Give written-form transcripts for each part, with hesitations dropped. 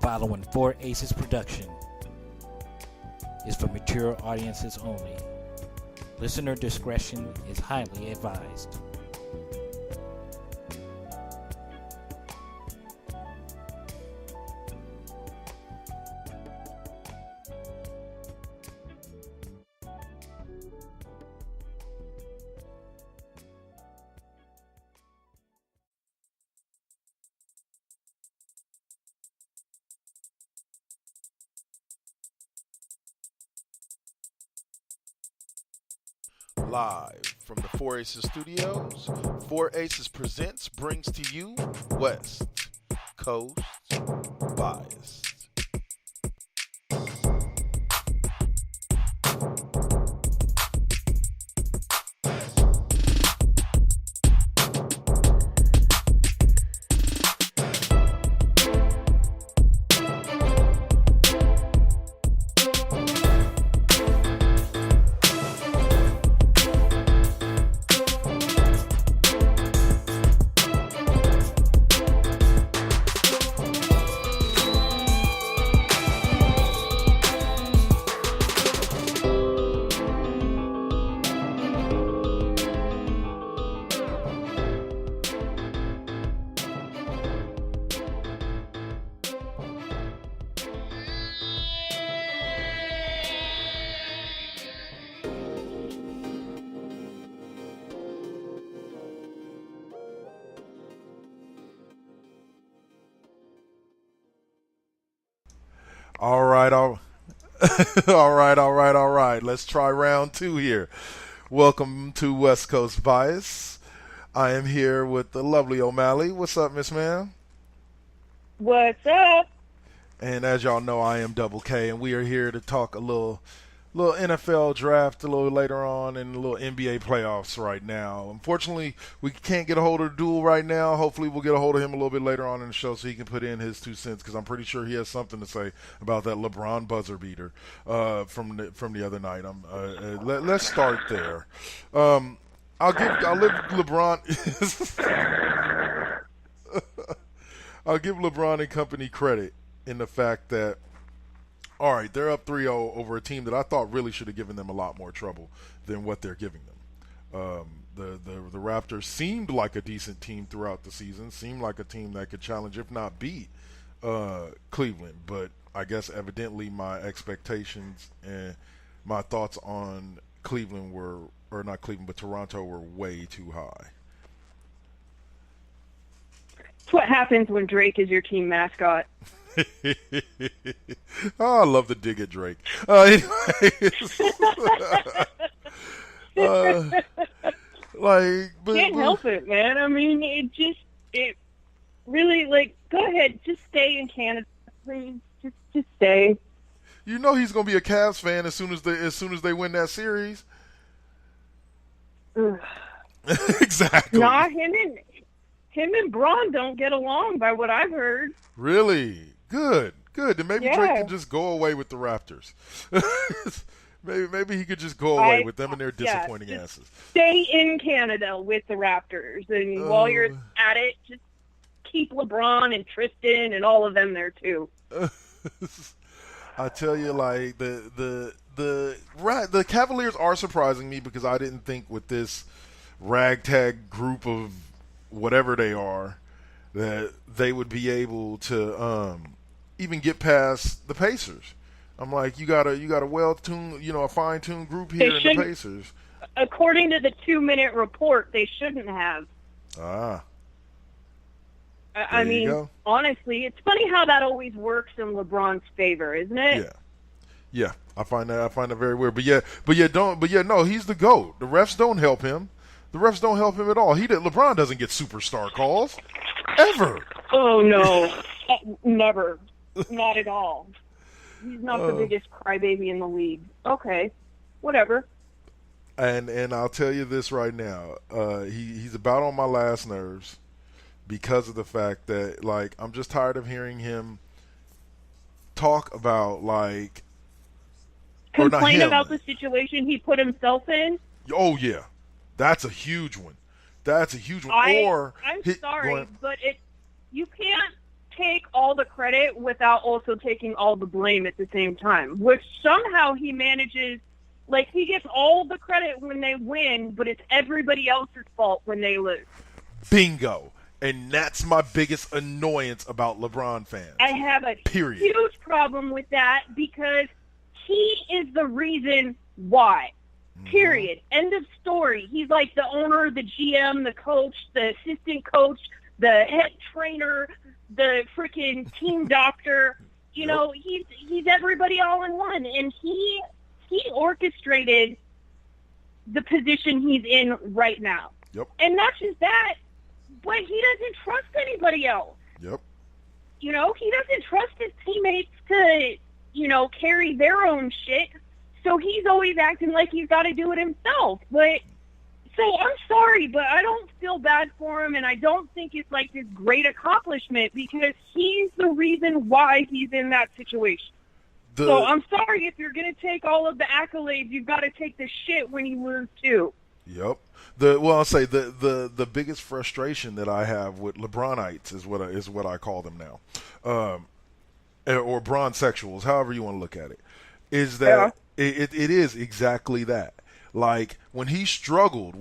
following Four Aces production is for mature audiences only. Listener discretion is highly advised. Live from the Four Aces Studios, Four Aces Presents brings to you West Coast Bias. All right. All right. Let's try round two here. Welcome to West Coast Bias. I am here with the lovely OMalley. What's up, Miss Ma'am? What's up? And as y'all know, I am Double K, and we are here to talk a little NFL draft a little later on and a little NBA playoffs right now. Unfortunately, we can't get a hold of Douals right now. Hopefully, we'll get a hold of him a little bit later on in the show so he can put in his 2 cents, because I'm pretty sure he has something to say about that LeBron buzzer beater from the other night. Let's start there. I'll give LeBron and company credit in the fact that, all right, they're up 3-0 over a team that I thought really should have given them a lot more trouble than what they're giving them. The Raptors seemed like a decent team throughout the season, seemed like a team that could challenge, if not beat, Cleveland. But I guess evidently my expectations and my thoughts on Cleveland but Toronto were way too high. It's what happens when Drake is your team mascot. Oh, I love the dig at Drake. Can't help it, man. I mean, it really, go ahead, just stay in Canada, please. Just stay. You know he's gonna be a Cavs fan as soon as they win that series. Exactly. Nah, him and Braun don't get along, by what I've heard. Really? Good. Then maybe Drake can just go away with the Raptors. maybe he could just go away with them and their disappointing asses. Stay in Canada with the Raptors, and while you're at it, just keep LeBron and Tristan and all of them there too. I tell you, like the Cavaliers are surprising me, because I didn't think with this ragtag group of whatever they are that they would be able to even get past the Pacers. I'm like, you got a well-tuned, a fine-tuned group here in the Pacers. According to the 2-minute report, they shouldn't have. I mean, honestly, it's funny how that always works in LeBron's favor, isn't it? Yeah. I find that very weird. But no, he's the GOAT. The refs don't help him. The refs don't help him at all. LeBron doesn't get superstar calls ever. Oh no, never, not at all. He's not the biggest crybaby in the league. Okay, whatever. And I'll tell you this right now, he's about on my last nerves, because of the fact that, like, I'm just tired of hearing him talk about, like, complain about the situation he put himself in. Oh yeah, that's a huge one. I'm sorry, but you can't take all the credit without also taking all the blame at the same time, which somehow he manages. Like, he gets all the credit when they win, but it's everybody else's fault when they lose. Bingo. And that's my biggest annoyance about LeBron fans. I have a huge problem with that because he is the reason why. Period. End of story. He's like the owner, the GM, the coach, the assistant coach, the head trainer, the freaking team doctor. You know, he's everybody all in one. And he orchestrated the position he's in right now. Yep. And not just that, but he doesn't trust anybody else. Yep. You know, he doesn't trust his teammates to, you know, carry their own shit. So he's always acting like he's got to do it himself. But so I'm sorry, but I don't feel bad for him, and I don't think it's like this great accomplishment because he's the reason why he's in that situation. So I'm sorry if you're going to take all of the accolades, you've got to take the shit when you lose too. Yep. I'll say the biggest frustration that I have with LeBronites is what I call them now, or Bronsexuals, however you want to look at it, is that it is exactly that. Like when they struggled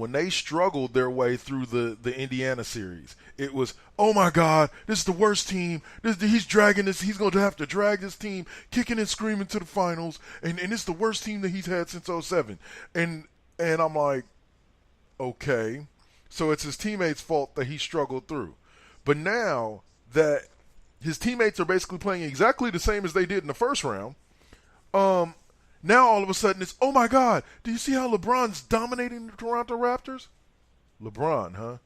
their way through the Indiana series, it was, oh my God, this is the worst team. He's dragging this. He's going to have to drag this team, kicking and screaming to the finals, and it's the worst team that he's had since 2007. And I'm like, okay, so it's his teammates' fault that he struggled through. But now that his teammates are basically playing exactly the same as they did in the first round, now all of a sudden it's, oh my God, do you see how LeBron's dominating the Toronto Raptors? LeBron, huh?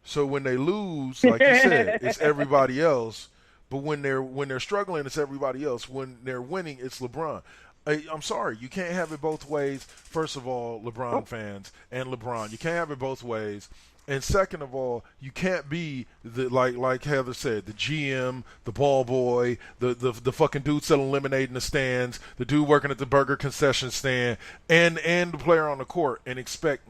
So when they lose, like you said, it's everybody else. But when they're struggling, it's everybody else. When they're winning, it's LeBron. I'm sorry, you can't have it both ways. First of all, LeBron fans and LeBron, you can't have it both ways. And second of all, you can't be the like Heather said, the GM, the ball boy, the fucking dude selling lemonade in the stands, the dude working at the burger concession stand, and the player on the court and expect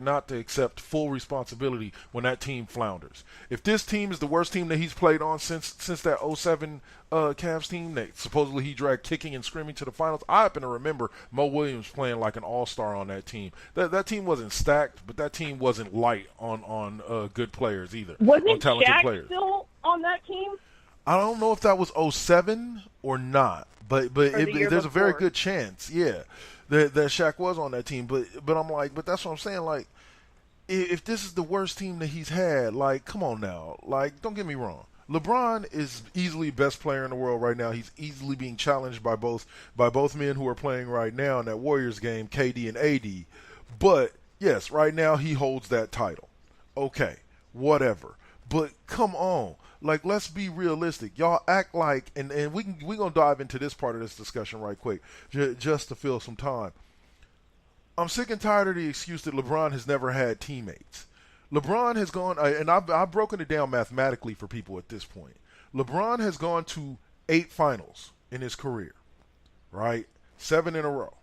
not to accept full responsibility when that team flounders. If this team is the worst team that he's played on since that 07 Cavs team that supposedly he dragged kicking and screaming to the finals, I happen to remember Mo Williams playing like an all-star on that team. That team wasn't stacked, but that team wasn't light on good players either. Wasn't on talented Shaq players. still on that team? I don't know if that was 07 or not, but there's a very good chance, yeah, that Shaq was on that team. But I'm like, but that's what I'm saying. Like, if this is the worst team that he's had, like, come on now. Like, don't get me wrong. LeBron is easily best player in the world right now. He's easily being challenged by both men who are playing right now in that Warriors game, KD and AD. But yes, right now he holds that title. Okay, whatever. But come on. Like, let's be realistic. Y'all act like, and we're going to dive into this part of this discussion right quick, just to fill some time. I'm sick and tired of the excuse that LeBron has never had teammates. LeBron has gone, and I've broken it down mathematically for people at this point. LeBron has gone to 8 finals in his career, right? 7 in a row.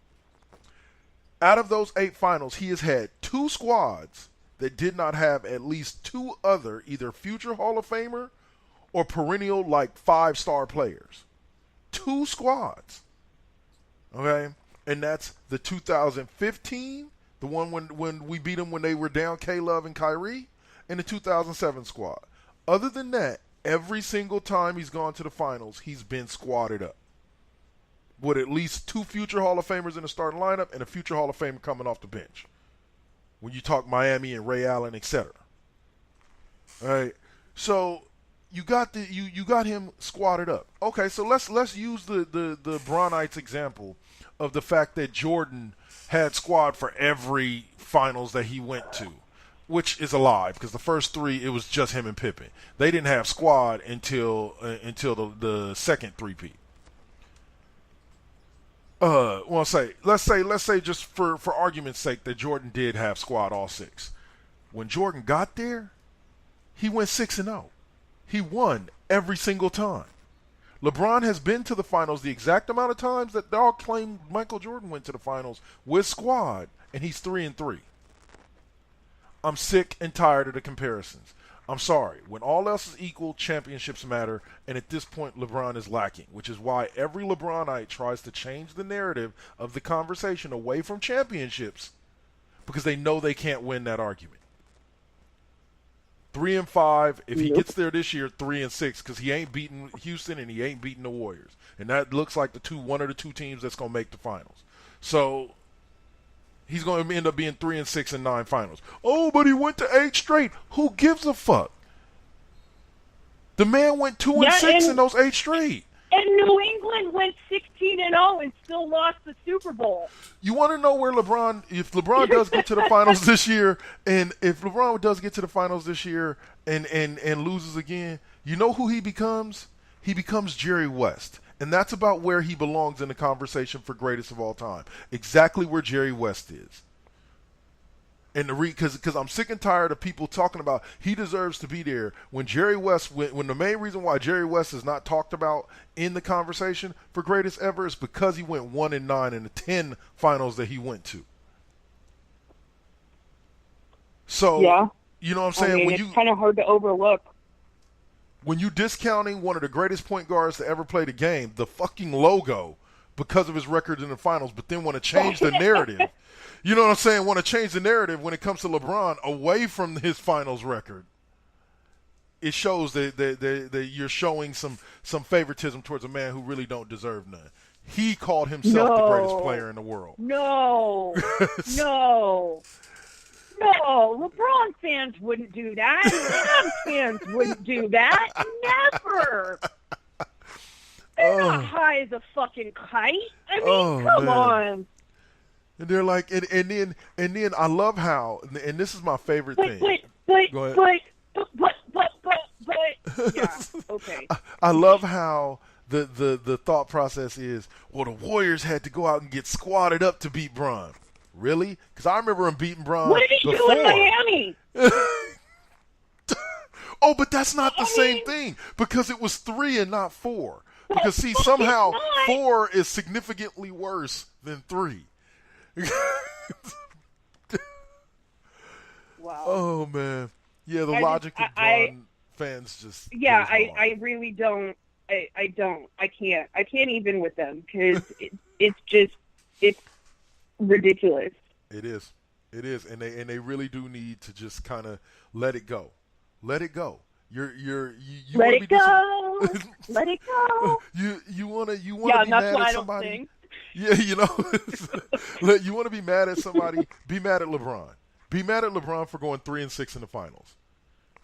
Out of those 8 finals, he has had 2 squads that did not have at least 2 other either future Hall of Famer or perennial like 5-star players. 2 squads. Okay? And that's the 2015, the one when we beat them when they were down K-Love and Kyrie, and the 2007 squad. Other than that, every single time he's gone to the finals, he's been squadded up with at least 2 future Hall of Famers in the starting lineup and a future Hall of Famer coming off the bench. When you talk Miami and Ray Allen, etc. All right, so you got him squatted up. Okay, so let's use the Bronites example of the fact that Jordan had squad for every finals that he went to, which is a lie because the first 3 it was just him and Pippen. They didn't have squad until the second three-peat. Let's say just for argument's sake that Jordan did have squad all 6. When Jordan got there, he went 6-0. He won every single time. LeBron has been to the finals the exact amount of times that they all claim Michael Jordan went to the finals with squad, and he's 3-3. I'm sick and tired of the comparisons. I'm sorry. When all else is equal, championships matter, and at this point, LeBron is lacking, which is why every LeBronite tries to change the narrative of the conversation away from championships because they know they can't win that argument. 3-5. If he gets there this year, 3-6, because he ain't beating Houston and he ain't beating the Warriors, and that looks like one of the two teams that's going to make the finals. So he's going to end up being 3-6 in 9 finals. Oh, but he went to 8 straight. Who gives a fuck? The man went 2-6 in those 8 straight. And New England went 16-0 and still lost the Super Bowl. You want to know where if LeBron does get to the finals this year, and if LeBron does get to the finals this year and loses again, you know who he becomes? He becomes Jerry West. And that's about where he belongs in the conversation for greatest of all time. Exactly where Jerry West is. And because I'm sick and tired of people talking about he deserves to be there when Jerry West, when the main reason why Jerry West is not talked about in the conversation for greatest ever is because he went 1-9 in the 10 finals that he went to. So, yeah. You know what I'm saying? It's kind of hard to overlook. When you discounting one of the greatest point guards to ever play the game, the fucking logo, because of his record in the finals, but then want to change the narrative. You know what I'm saying? Want to change the narrative when it comes to LeBron away from his finals record. It shows that you're showing some favoritism towards a man who really don't deserve none. He called himself the greatest player in the world. No. LeBron fans wouldn't do that. Rams fans wouldn't do that. Never. They're not high as a fucking kite. I mean, come on. And they're like, and then I love how, and this is my favorite thing. Go ahead. Yeah, okay. I love how the thought process is, well, the Warriors had to go out and get squatted up to beat Bron. Really? Because I remember him beating Bron before. What did he do in Miami? Oh, but that's not the same thing because it was 3 and not 4. Because see, somehow 4 is significantly worse than 3. Wow. Oh man, yeah. The logic of Bron fans just I really don't. I don't. I can't even with them because it's ridiculous. It is, and they really do need to just kind of let it go. Let it go. You let it go. Let it go. You want to be mad at somebody. Yeah, you know, you want to be mad at somebody, be mad at LeBron. Be mad at LeBron for going 3-6 in the finals.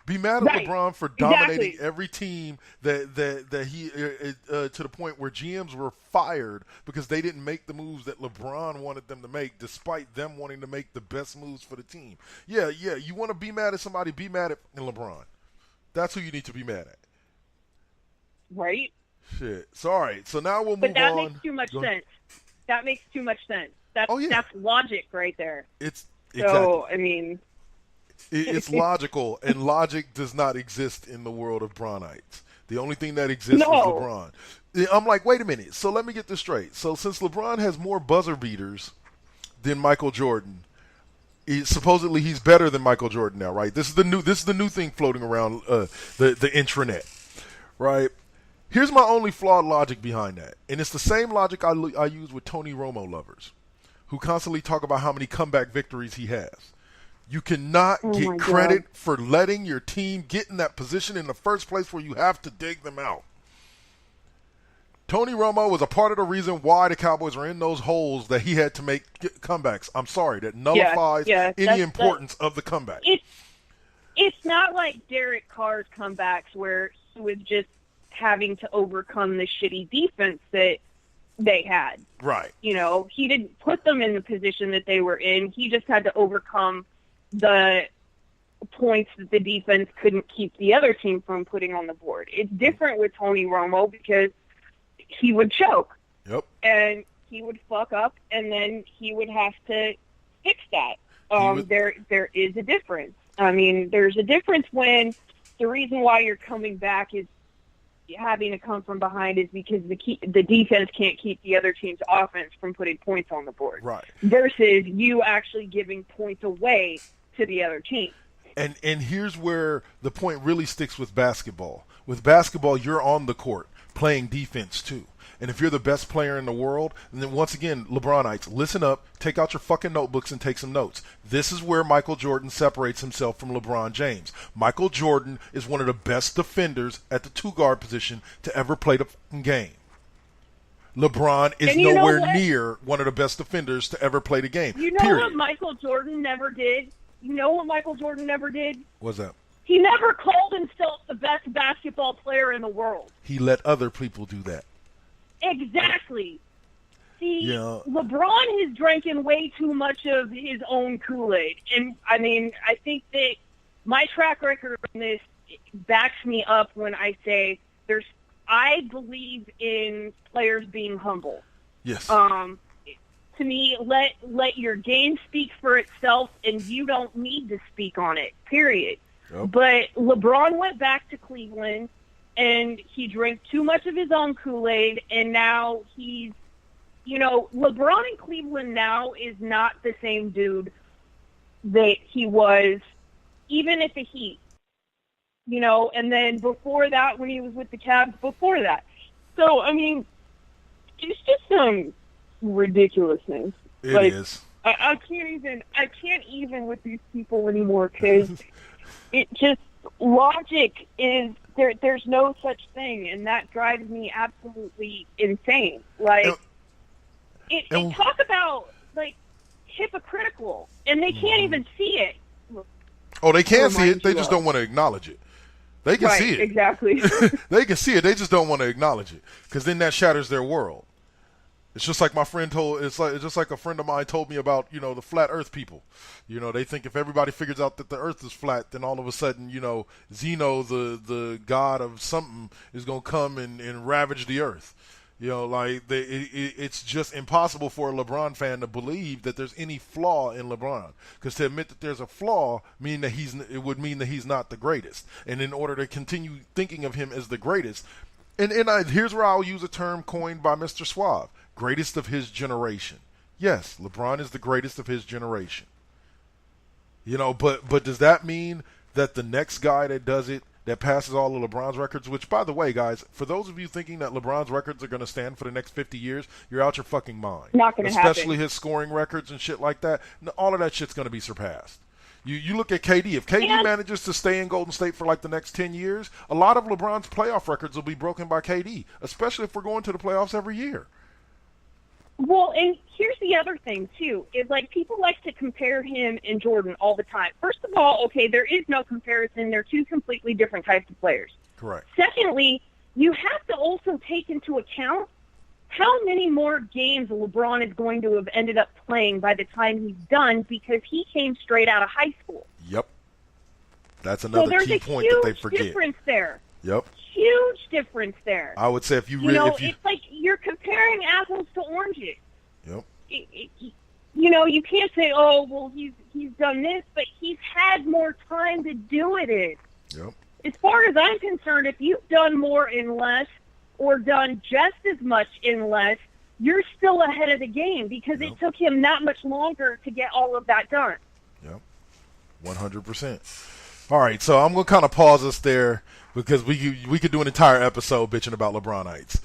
Be mad at LeBron for dominating every team that he to the point where GMs were fired because they didn't make the moves that LeBron wanted them to make, despite them wanting to make the best moves for the team. Yeah. You want to be mad at somebody, be mad at LeBron. That's who you need to be mad at. Right. Shit. So, all right. So now we'll move on. But that makes too much sense. That makes too much sense. That's logic right there. Exactly. I mean, it's logical, and logic does not exist in the world of Bronites. The only thing that exists is LeBron. I'm like, wait a minute. So let me get this straight. So since LeBron has more buzzer beaters than Michael Jordan, supposedly he's better than Michael Jordan now, right? This is the new thing floating around the intranet, right? Here's my only flawed logic behind that, and it's the same logic I use with Tony Romo lovers, who constantly talk about how many comeback victories he has. You cannot get credit for letting your team get in that position in the first place where you have to dig them out. Tony Romo was a part of the reason why the Cowboys are in those holes that he had to make comebacks. I'm sorry, that nullifies any importance of the comeback. It's not like Derek Carr's comebacks where he was just having to overcome the shitty defense that they had. Right. You know, he didn't put them in the position that they were in. He just had to overcome the points that the defense couldn't keep the other team from putting on the board. It's different with Tony Romo because he would choke. Yep. And he would fuck up, and then he would have to fix that. There is a difference. I mean, there's a difference when the reason why you're coming back is having to come from behind is because the defense can't keep the other team's offense from putting points on the board. Right. Versus you actually giving points away to the other team. And here's where the point really sticks with basketball. With basketball, you're on the court playing defense too. And if you're the best player in the world, and then once again, LeBronites, listen up, take out your fucking notebooks and take some notes. This is where Michael Jordan separates himself from LeBron James. Michael Jordan is one of the best defenders at the two-guard position to ever play the fucking game. LeBron is nowhere near one of the best defenders to ever play the game. You know what Michael Jordan never did? What's that? He never called himself the best basketball player in the world. He let other people do that. Exactly. See, LeBron has drinking way too much of his own Kool-Aid. And, I mean, I think that my track record on this backs me up when I say I believe in players being humble. Yes. To me, let your game speak for itself, and you don't need to speak on it, period. Yep. But LeBron went back to Cleveland, and he drank too much of his own Kool-Aid, and now he's, LeBron in Cleveland now is not the same dude that he was even at the Heat, and then before that when he was with the Cavs before that. So, I mean, it's just some ridiculousness. It is. I can't even with these people anymore because it just, logic is, there's no such thing, and that drives me absolutely insane. Like, talk about, like, hypocritical, and they can't even see it. Oh, they can see it, they just don't want to acknowledge it. They can see it. Exactly. They can see it, they just don't want to acknowledge it, because then that shatters their world. It's just like it's just like a friend of mine told me about, the flat earth people. They think if everybody figures out that the earth is flat, then all of a sudden, Zeno, the god of something, is going to come and ravage the earth. It's just impossible for a LeBron fan to believe that there's any flaw in LeBron. Because to admit that there's a flaw it would mean that he's not the greatest. And in order to continue thinking of him as the greatest, here's where I'll use a term coined by Mr. Suave. Greatest of his generation. Yes, LeBron is the greatest of his generation. But does that mean that the next guy that does it, that passes all of LeBron's records, which, by the way, guys, for those of you thinking that LeBron's records are going to stand for the next 50 years, you're out your fucking mind. Not going to happen. Especially his scoring records and shit like that. All of that shit's going to be surpassed. You look at KD. If KD manages to stay in Golden State for like the next 10 years, a lot of LeBron's playoff records will be broken by KD, especially if we're going to the playoffs every year. Well, and here's the other thing, too, is like people like to compare him and Jordan all the time. First of all, okay, there is no comparison. They're two completely different types of players. Correct. Secondly, you have to also take into account how many more games LeBron is going to have ended up playing by the time he's done because he came straight out of high school. Yep. That's another key point that they forget. There's a huge difference there. Yep. Huge difference there. I would say if you it's like you're comparing apples to oranges. Yep. You can't say, oh, well, he's done this, but he's had more time to do it in. Yep. As far as I'm concerned, if you've done more in less or done just as much in less, you're still ahead of the game because it took him that much longer to get all of that done. Yep. 100%. All right, so I'm going to kind of pause us there because we could do an entire episode bitching about LeBronites.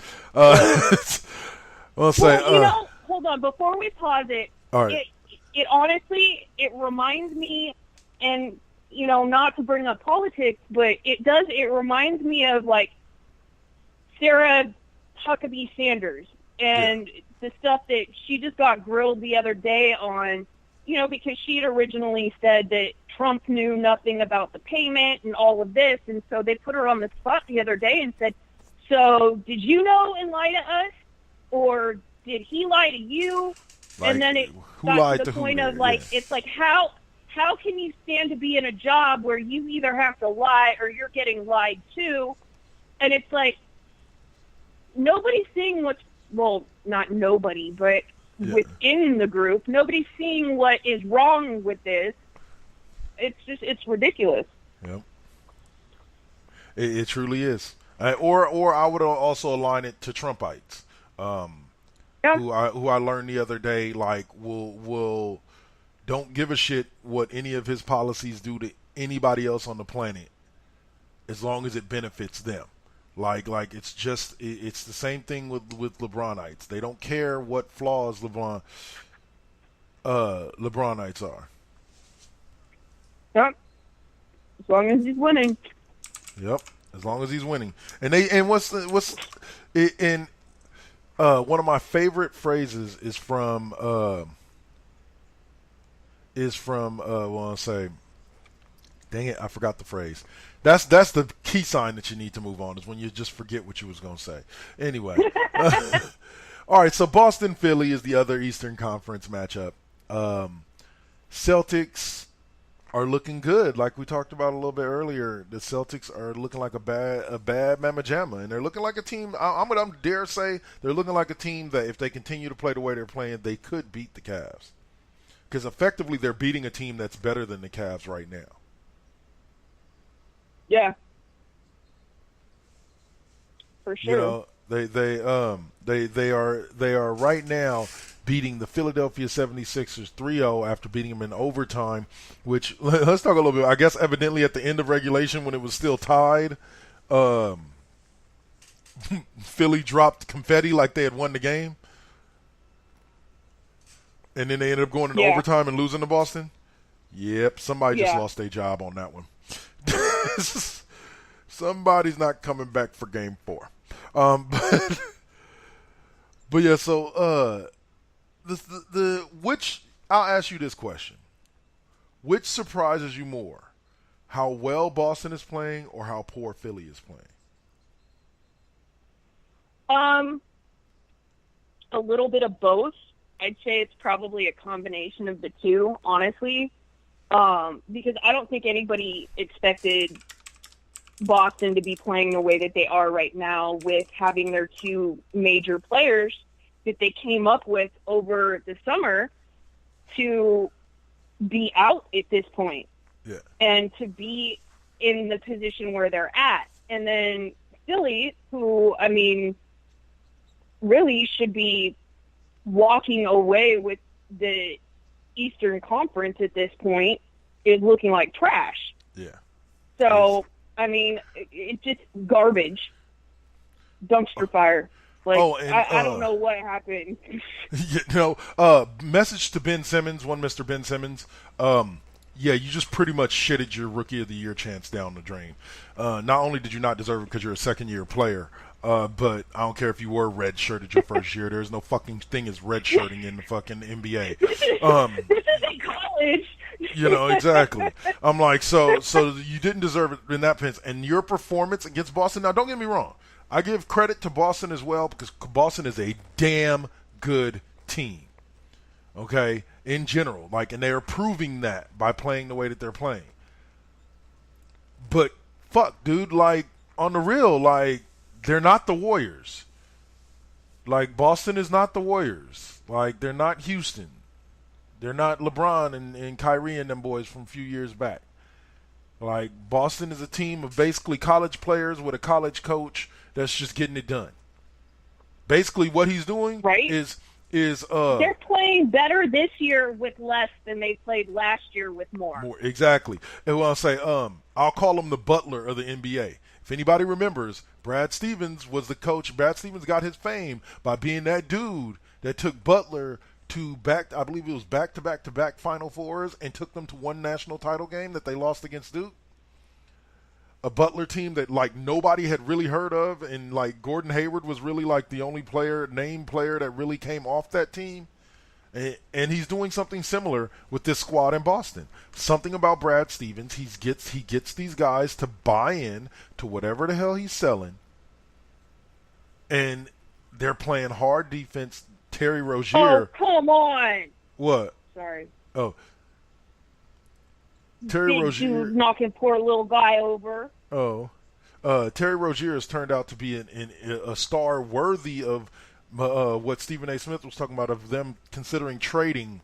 Hold on. Before we pause it, all right. It honestly, it reminds me, and, not to bring up politics, but it reminds me of, like, Sarah Huckabee Sanders and the stuff that she just got grilled the other day on, because she had originally said that Trump knew nothing about the payment and all of this, and so they put her on the spot the other day and said, so did you know and lie to us, or did he lie to you? Like, and then it got to the point of, like, it's like, how can you stand to be in a job where you either have to lie or you're getting lied to? And it's like, nobody's seeing not nobody, but within the group, nobody's seeing what is wrong with this. It's ridiculous. Yep. It truly is. Or I would also align it to Trumpites, who I learned the other day, like will don't give a shit what any of his policies do to anybody else on the planet as long as it benefits them. Like it's the same thing with LeBronites. They don't care what flaws LeBronites are. Yep. As long as he's winning. Yep. As long as he's winning. And one of my favorite phrases is from dang it, I forgot the phrase. That's the key sign that you need to move on, is when you just forget what you was going to say. Anyway. All right, so Boston Philly is the other Eastern Conference matchup. Celtics are looking good, like we talked about a little bit earlier. The Celtics are looking like a bad mamma jamma, and they're looking like a team. I'm dare say they're looking like a team that if they continue to play the way they're playing, they could beat the Cavs, because effectively they're beating a team that's better than the Cavs right now. Yeah, for sure. You know, they are right now beating the Philadelphia 76ers 3-0 after beating them in overtime, which, let's talk a little bit. I guess evidently at the end of regulation when it was still tied, Philly dropped confetti like they had won the game. And then they ended up going in overtime and losing to Boston. Yep, somebody just lost their job on that one. Somebody's not coming back for game 4. But yeah, so which, I'll ask you this question. Which surprises you more? How well Boston is playing or how poor Philly is playing? A little bit of both. I'd say it's probably a combination of the two, honestly. Because I don't think anybody expected Boston to be playing the way that they are right now, with having their two major players that they came up with over the summer to be out at this point. Yeah. And to be in the position where they're at. And then Philly, who, I mean, really should be walking away with the Eastern Conference at this point, is looking like trash. Yeah. So, I mean, it's just garbage. Dumpster fire. Like, I don't know what happened. Message to Ben Simmons, one Mr. Ben Simmons. Yeah, you just pretty much shitted your Rookie of the Year chance down the drain. Not only did you not deserve it because you're a second-year player, but I don't care if you were red-shirted your first year. There's no fucking thing as red-shirting in the fucking NBA. This is in college. You know, exactly. I'm like, so you didn't deserve it in that sense. And your performance against Boston, now don't get me wrong, I give credit to Boston as well, because Boston is a damn good team. Okay? In general. Like, and they are proving that by playing the way that they're playing. But fuck, dude, like, on the real, like, they're not the Warriors. Like, Boston is not the Warriors. Like, they're not Houston. They're not LeBron and Kyrie and them boys from a few years back. Like, Boston is a team of basically college players with a college coach that's just getting it done. Basically, what he's doing is they're playing better this year with less than they played last year with more. Exactly. And I'll say, I'll call him the Butler of the NBA. If anybody remembers, Brad Stevens was the coach. Brad Stevens got his fame by being that dude that took Butler to I believe it was back-to-back Final Fours, and took them to one national title game that they lost against Duke. A Butler team that, like, nobody had really heard of, and, like, Gordon Hayward was really, like, the only named player that really came off that team. And he's doing something similar with this squad in Boston. Something about Brad Stevens, he gets these guys to buy in to whatever the hell he's selling, and they're playing hard defense. Terry Rozier. Oh, come on. What? Sorry. Oh. Terry Big Rozier. Dude knocking poor little guy over. Oh. Terry Rozier has turned out to be a star worthy of what Stephen A. Smith was talking about, of them considering trading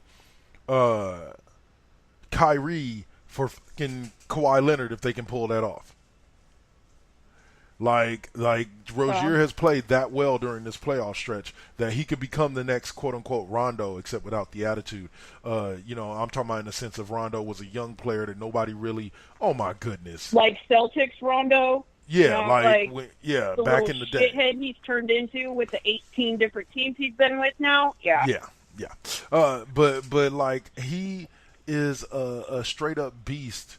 Kyrie for fucking Kawhi Leonard if they can pull that off. Like Rozier has played that well during this playoff stretch that he could become the next quote unquote Rondo, except without the attitude. I'm talking about in the sense of Rondo was a young player that nobody really. Oh my goodness. Like Celtics Rondo. Yeah, the back in the day. Shithead he's turned into with the 18 different teams he's been with now. Yeah. But like he is a straight up beast.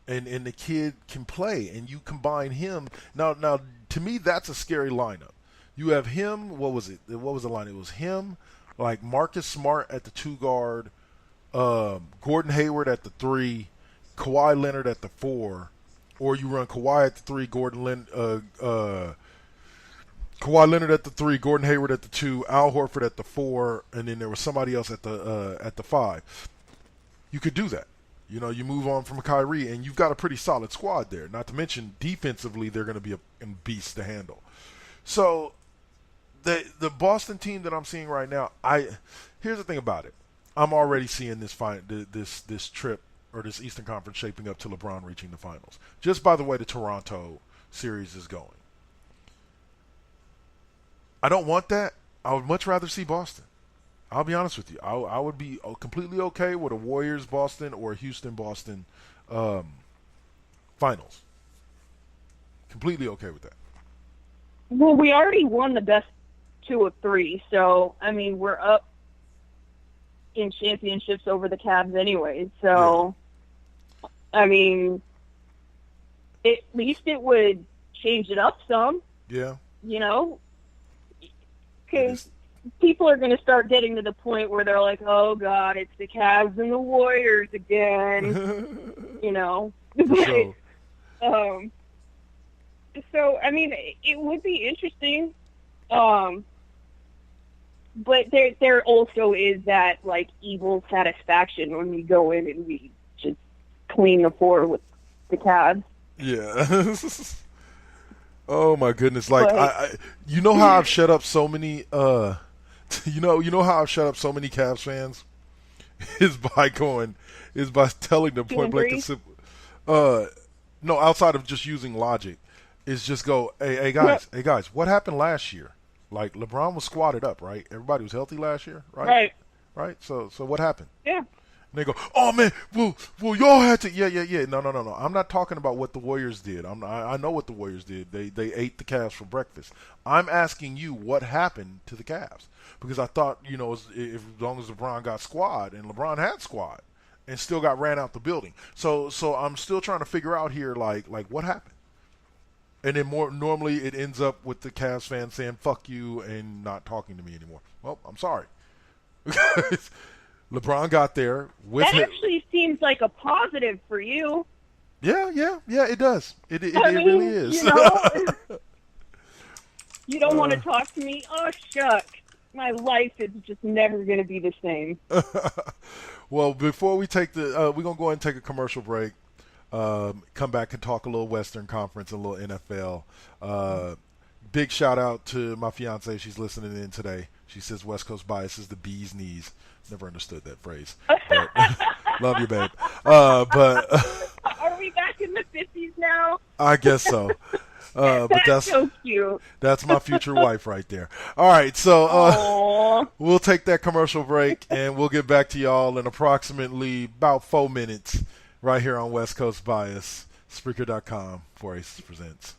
And the kid can play, and you combine him now. To me, that's a scary lineup. You have him. What was it? What was the line? It was him, like Marcus Smart at the 2 guard, Gordon Hayward at the 3, Kawhi Leonard at the 4, or you run Kawhi at the 3, Kawhi Leonard at the 3, Gordon Hayward at the 2, Al Horford at the 4, and then there was somebody else at the 5. You could do that. You move on from Kyrie, and you've got a pretty solid squad there. Not to mention, defensively, they're going to be a beast to handle. So, the Boston team that I'm seeing right now, here's the thing about it. I'm already seeing this trip or this Eastern Conference shaping up to LeBron reaching the finals, just by the way the Toronto series is going. I don't want that. I would much rather see Boston. I'll be honest with you. I would be completely okay with a Warriors-Boston or a Houston-Boston finals. Completely okay with that. Well, we already won the best 2 of 3, so, I mean, we're up in championships over the Cavs anyway. So, yeah. I mean, at least it would change it up some. Yeah. Because people are going to start getting to the point where they're like, oh, God, it's the Cavs and the Warriors again, Sure. So, I mean, it would be interesting. But there also is that, like, evil satisfaction when we go in and we just clean the floor with the Cavs. Yeah. Oh, my goodness. Like, you know how I've shut up so many you know how I've shut up so many Cavs fans is by telling them point blank and simple. No, outside of just using logic, is just go, hey guys, what happened last year? Like LeBron was squatted up, right? Everybody was healthy last year, right? Right. So what happened? Yeah. And they go, oh man, well y'all had to, yeah. No. I'm not talking about what the Warriors did. I know what the Warriors did. They ate the Cavs for breakfast. I'm asking you what happened to the Cavs. Because I thought, as long as LeBron got squad, and LeBron had squad, and still got ran out the building. So I'm still trying to figure out here, like what happened. And then normally it ends up with the Cavs fans saying, fuck you, and not talking to me anymore. Well, I'm sorry. LeBron got there. That actually seems like a positive for you. Yeah, it does. It really is. You don't want to talk to me? Oh, shucks. My life is just never going to be the same. Well, before we take we're going to go ahead and take a commercial break. Come back and talk a little Western Conference, a little NFL. Big shout out to my fiance. She's listening in today. She says West Coast bias is the bee's knees. Never understood that phrase. But, love you, babe. But are we back in the 50s now? I guess so. But that's so cute. That's my future wife right there. All right, so we'll take that commercial break, and we'll get back to y'all in approximately about 4 minutes right here on West Coast Bias, Spreaker.com, 4Aces Presents.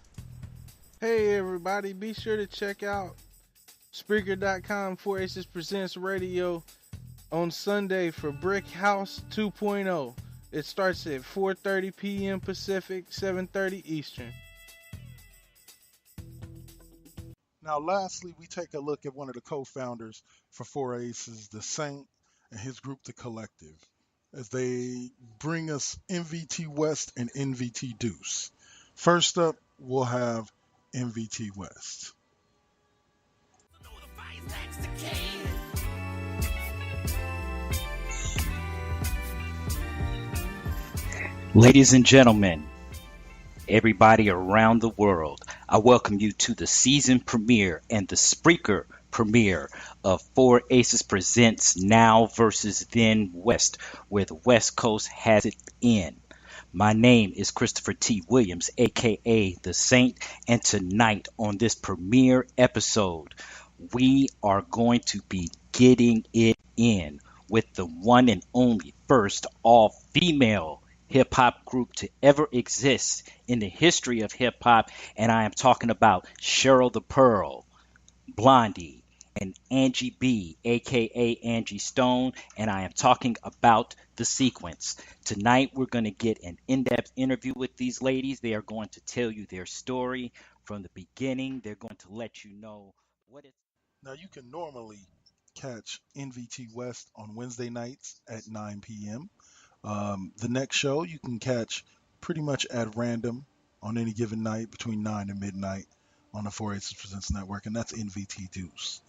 Hey, everybody, be sure to check out Spreaker.com, 4Aces Presents Radio on Sunday for Brick House 2.0. It starts at 4:30 p.m. Pacific, 7:30 Eastern. Now, lastly, we take a look at one of the co-founders for 4Aces, the Saint, and his group, The Collective, as they bring us MVT West and NVT Deuce. First up, we'll have MVT West. Ladies and gentlemen, everybody around the world, I welcome you to the season premiere and the Spreaker premiere of 4Aces Presents Now versus Then West, where the West Coast has it in. My name is Christopher T. Williams, aka The Saint, and tonight on this premiere episode, we are going to be getting it in with the one and only first all female hip hop group to ever exist in the history of hip hop, and I am talking about Cheryl the Pearl, Blondie, and Angie B, aka Angie Stone, and I am talking about the sequence. Tonight, we're going to get an in depth interview with these ladies. They are going to tell you their story from the beginning. They're going to let you know what it's. Now, you can normally catch NVT West on Wednesday nights at 9 p.m. The next show you can catch pretty much at random on any given night between 9 and midnight on the 4 Aces Presents Network, and that's NVT Deuce.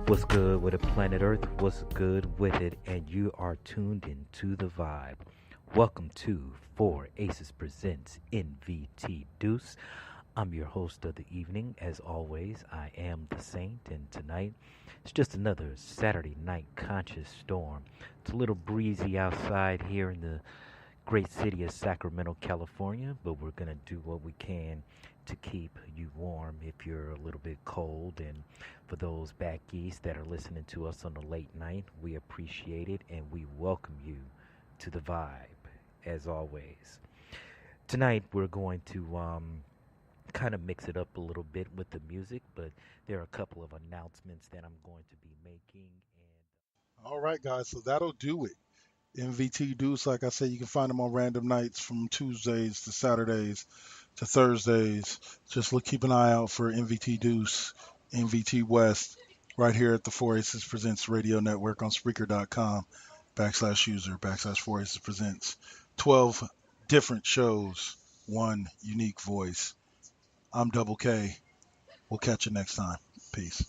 What's good with it, planet Earth? What's good with it? And you are tuned into the vibe. Welcome to 4 Aces Presents NVT Deuce. I'm your host of the evening. As always, I am the Saint, and tonight it's just another Saturday night conscious storm. It's a little breezy outside here in the great city of Sacramento, California, but we're going to do what we can to keep you warm if you're a little bit cold. And for those back east that are listening to us on the late night, we appreciate it and we welcome you to the vibe, as always. Tonight we're going to kind of mix it up a little bit with the music, but there are a couple of announcements that I'm going to be making. All right, guys, so that'll do it. MVT Deuce, like I said, you can find them on random nights from Tuesdays to Saturdays to Thursdays. Just keep an eye out for MVT Deuce, MVT West, right here at the 4 Aces Presents Radio Network on Spreaker.com /user/4 Aces Presents. 12 different shows, one unique voice. I'm Double K. We'll catch you next time. Peace.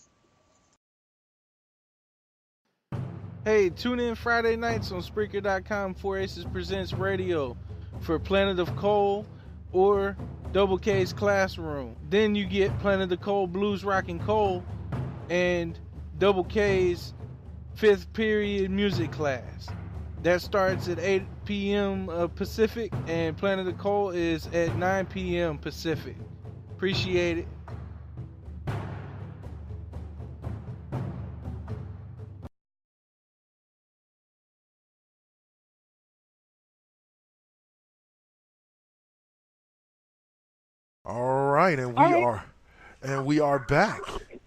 Hey, tune in Friday nights on Spreaker.com 4 Aces Presents Radio for Planet of Coal or Double K's Classroom. Then you get Planet of Coal, Blues, Rock, and Coal, and Double K's 5th period music class. That starts at 8 p.m. Pacific, and Planet of Coal is at 9 p.m. Pacific. Appreciate it. All right, and we are back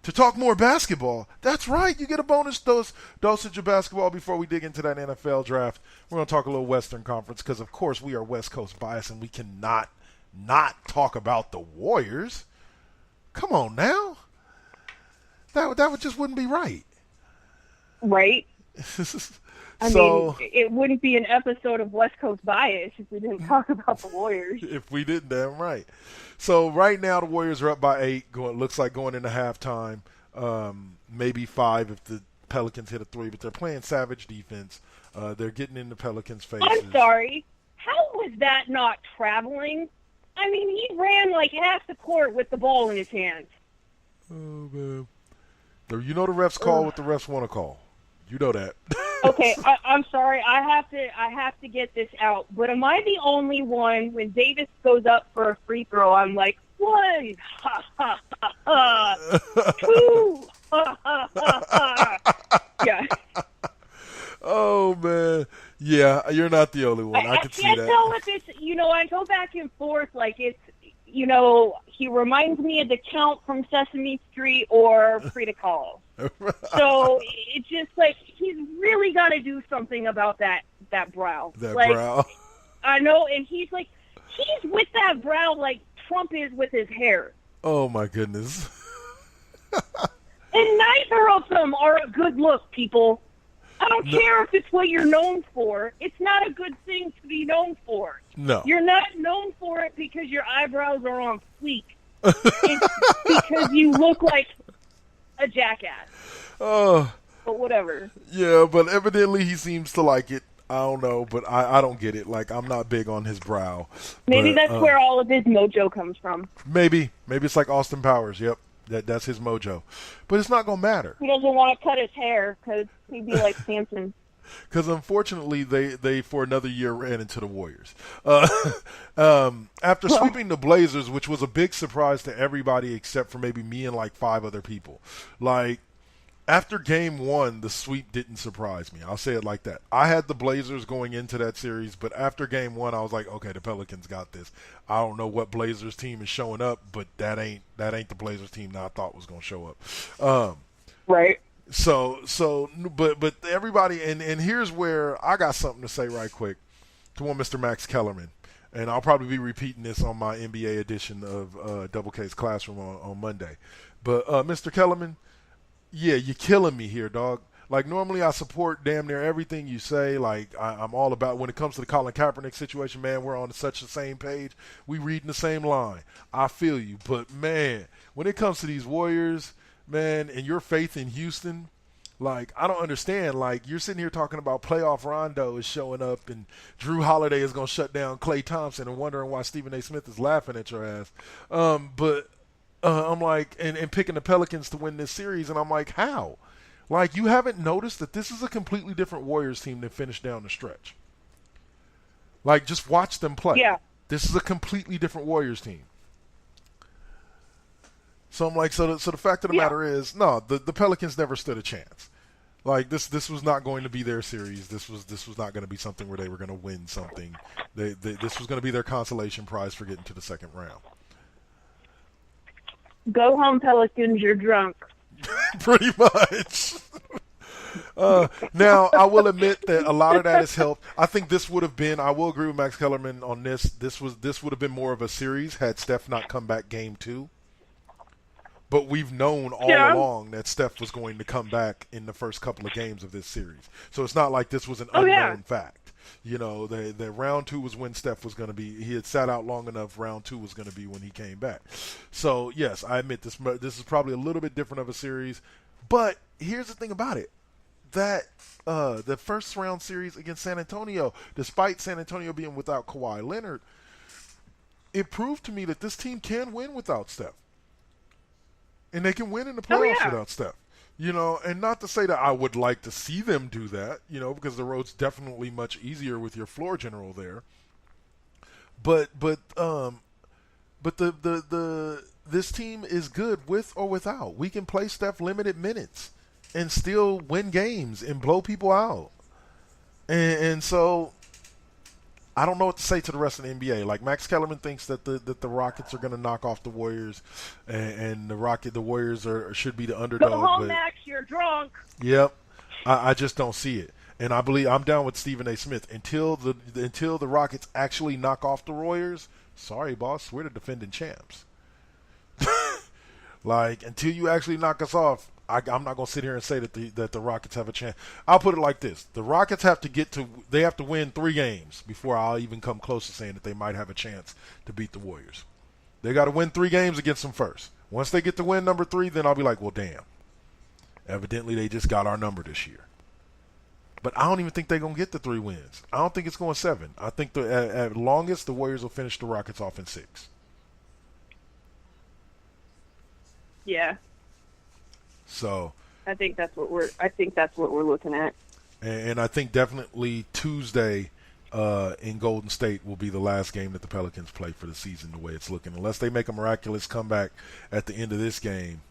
to talk more basketball. That's right, you get a bonus dosage of basketball before we dig into that NFL draft. We're going to talk a little Western Conference because, of course, we are West Coast biased and we cannot not talk about the Warriors. Come on now, that just wouldn't be right. Right. I So mean, it wouldn't be an episode of West Coast Bias if we didn't talk about the Warriors. if we didn't, damn right. So right now the Warriors are up by 8. Looks like going into halftime, maybe 5 if the Pelicans hit a 3. But they're playing savage defense. They're getting in the Pelicans' faces. I'm sorry. How was that not traveling? I mean, he ran like half the court with the ball in his hands. Oh man, you know the refs call what the refs want to call. You know that. Okay, I'm sorry. I have to get this out. But am I the only one when Davis goes up for a free throw? I'm like, 1, ha ha ha ha, 2, ha ha ha ha. Yeah. Oh man, yeah, you're not the only one. I can see that. I can't tell if it's, I go back and forth. Like it's, he reminds me of the Count from Sesame Street or Frida Kahlo. So it's just like he's really got to do something about that brow. That like, brow. I know, and he's with that brow like Trump is with his hair. Oh my goodness. And neither of them are a good look, people. I don't care if it's what you're known for. It's not a good thing to be known for. No. You're not known for it because your eyebrows are on fleek. It's because you look like a jackass. Oh. But whatever. Yeah, but evidently he seems to like it. I don't know, but I don't get it. Like, I'm not big on his brow. Maybe But, that's where all of his mojo comes from. maybe it's like Austin Powers. Yep, that's his mojo. But it's not gonna matter. He doesn't want to cut his hair because he'd be like Samson. Because unfortunately, they for another year ran into the Warriors. After sweeping the Blazers, which was a big surprise to everybody except for maybe me and like 5 other people. Like, after game 1, the sweep didn't surprise me. I'll say it like that. I had the Blazers going into that series, but after game 1, I was like, okay, the Pelicans got this. I don't know what Blazers team is showing up, but that ain't the Blazers team that I thought was going to show up. Right. But everybody, and here's where I got something to say right quick to one Mr. Max Kellerman, and I'll probably be repeating this on my NBA edition of Double K's Classroom on Monday. But Mr. Kellerman, yeah, you're killing me here, dog. Like, normally I support damn near everything you say. Like, I'm all about, when it comes to the Colin Kaepernick situation, man, we're on such the same page. We reading the same line. I feel you. But, man, when it comes to these Warriors, man, and your faith in Houston, like, I don't understand. Like, you're sitting here talking about playoff Rondo is showing up and Drew Holiday is going to shut down Klay Thompson and wondering why Stephen A. Smith is laughing at your ass. But I'm like, and picking the Pelicans to win this series, and I'm like, how? Like, you haven't noticed that this is a completely different Warriors team that finished down the stretch. Like, just watch them play. Yeah. This is a completely different Warriors team. So I'm like, so the fact of the matter is, no, the Pelicans never stood a chance. Like, this was not going to be their series. This was not going to be something where they were going to win something. This was going to be their consolation prize for getting to the second round. Go home, Pelicans. You're drunk. Pretty much. Now, I will admit that a lot of that has helped. I think this would have been, I will agree with Max Kellerman on this. This would have been more of a series had Steph not come back game 2. But we've known all along that Steph was going to come back in the first couple of games of this series. So it's not like this was an unknown fact. You know, the round 2 was when Steph was going to be. He had sat out long enough. Round 2 was going to be when he came back. So, yes, I admit this is probably a little bit different of a series. But here's the thing about it. That the first round series against San Antonio, despite San Antonio being without Kawhi Leonard, it proved to me that this team can win without Steph. And they can win in the playoffs without Steph. You know, and not to say that I would like to see them do that, you know, because the road's definitely much easier with your floor general there. But this team is good with or without. We can play Steph limited minutes and still win games and blow people out. And so I don't know what to say to the rest of the NBA. Like, Max Kellerman thinks that the Rockets are going to knock off the Warriors, and the Warriors should be the underdog. Go home, Max. You're drunk. Yep, I just don't see it, and I believe I'm down with Stephen A. Smith until the Rockets actually knock off the Warriors. Sorry, boss, we're the defending champs. Like, until you actually knock us off, I'm not going to sit here and say that the Rockets have a chance. I'll put it like this. The Rockets have to win 3 games before I'll even come close to saying that they might have a chance to beat the Warriors. They got to win 3 games against them first. Once they get to win number 3, then I'll be like, well, damn. Evidently, they just got our number this year. But I don't even think they're going to get the 3 wins. I don't think it's going 7. I think at longest, the Warriors will finish the Rockets off in 6. Yeah. So I think that's what we're looking at. And I think definitely Tuesday in Golden State will be the last game that the Pelicans play for the season, the way it's looking. Unless they make a miraculous comeback at the end of this game.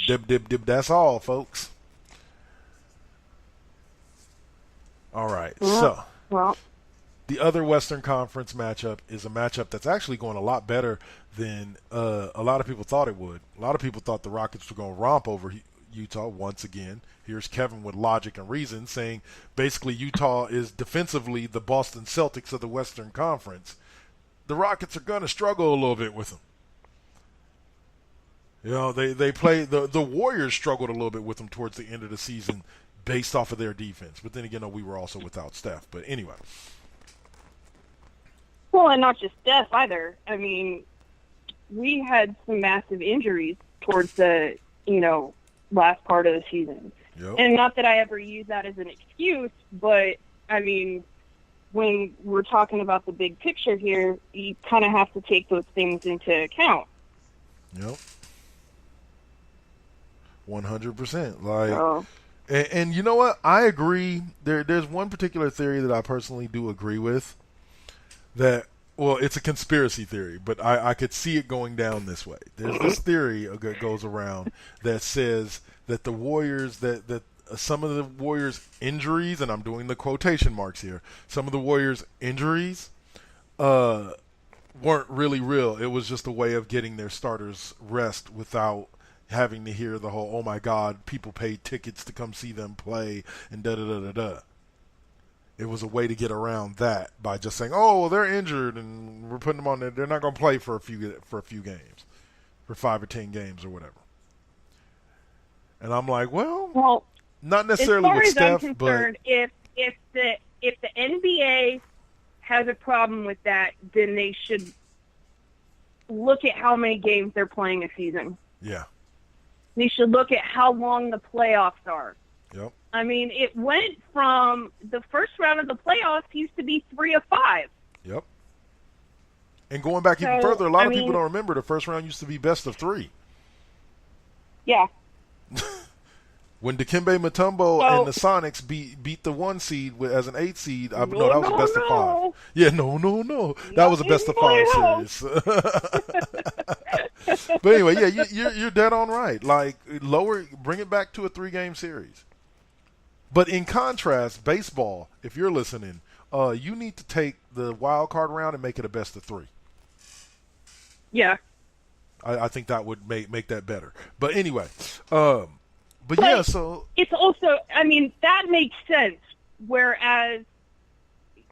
Dib, that's all, folks. All right. So the other Western Conference matchup is a matchup that's actually going a lot better than a lot of people thought it would. A lot of people thought the Rockets were going to romp over Utah once again. Here's Kevin with logic and reason saying basically Utah is defensively the Boston Celtics of the Western Conference. The Rockets are going to struggle a little bit with them. You know, they play the Warriors struggled a little bit with them towards the end of the season based off of their defense. But then again, we were also without Steph. But anyway. Well, and not just Steph either. I mean, we had some massive injuries towards the, last part of the season. Yep. And not that I ever use that as an excuse, but I mean, when we're talking about the big picture here, you kind of have to take those things into account. Yep. 100%. Like, and you know what? I agree. There's one particular theory that I personally do agree with. That, well, it's a conspiracy theory, but I could see it going down this way. There's this theory that goes around that says that the Warriors, that some of the Warriors' injuries, and I'm doing the quotation marks here, some of the Warriors' injuries weren't really real. It was just a way of getting their starters rest without having to hear the whole, oh my God, people paid tickets to come see them play, and da-da-da-da-da. It was a way to get around that by just saying, oh, well, they're injured and we're putting them on there. They're not going to play for a few games, for 5 or 10 games or whatever. And I'm like, well not necessarily with Steph, as I'm concerned, but if the NBA has a problem with that, then they should look at how many games they're playing a season. Yeah. They should look at how long the playoffs are. Yep. I mean, it went from the first round of the playoffs used to be 3 of 5. Yep. And going back even further, a lot of people don't remember the first round used to be best of 3. Yeah. When Dikembe Mutombo and the Sonics beat the 1 seed as an 8 seed, that was a best of 5. Yeah, no. That was a best of 5 series. But anyway, yeah, you're dead on right. Like, bring it back to a 3-game series. But in contrast, baseball, if you're listening, you need to take the wild card round and make it a best of 3. Yeah. I think that would make that better. But anyway, but yeah, so it's also, I mean, that makes sense. Whereas,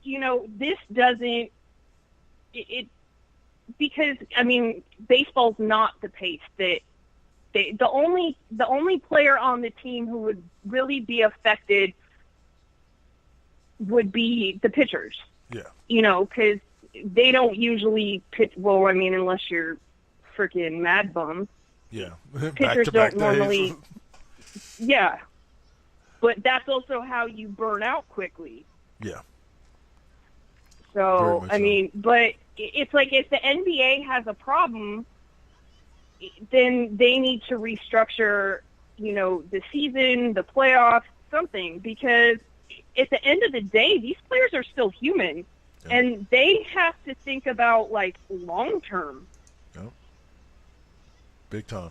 this doesn't. Because I mean, baseball's not the pace that the only player on the team who would really be affected would be the pitchers. Yeah. Because they don't usually pitch. Well, I mean, unless you're freaking Mad Bum. Yeah. Pitchers don't normally. Yeah. But that's also how you burn out quickly. Yeah. So, I mean, but it's like if the NBA has a problem, then they need to restructure, the season, the playoffs, something. Because at the end of the day, these players are still human. Yeah. And they have to think about, like, long term. Yeah. Big time.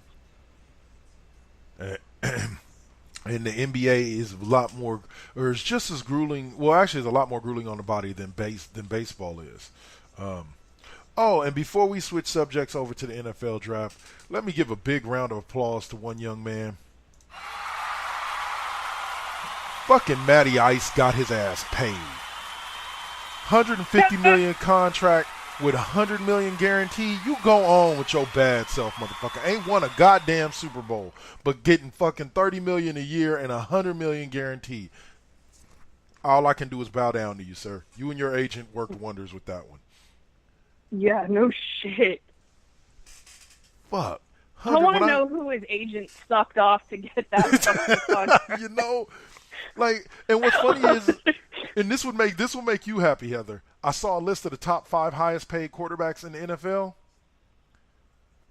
And the NBA is a lot more, or is just as grueling. Well, actually, it's a lot more grueling on the body than baseball is. And before we switch subjects over to the NFL draft, let me give a big round of applause to one young man. Fucking Matty Ice got his ass paid. $150 million contract with $100 million guarantee. You go on with your bad self, motherfucker. Ain't won a goddamn Super Bowl, but getting fucking $30 million a year and $100 million guarantee. All I can do is bow down to you, sir. You and your agent worked wonders with that one. Yeah, no shit. Fuck. I want to know who his agent sucked off to get that. Like, and what's funny is, and this will make you happy, Heather. I saw a list of the top 5 highest paid quarterbacks in the NFL,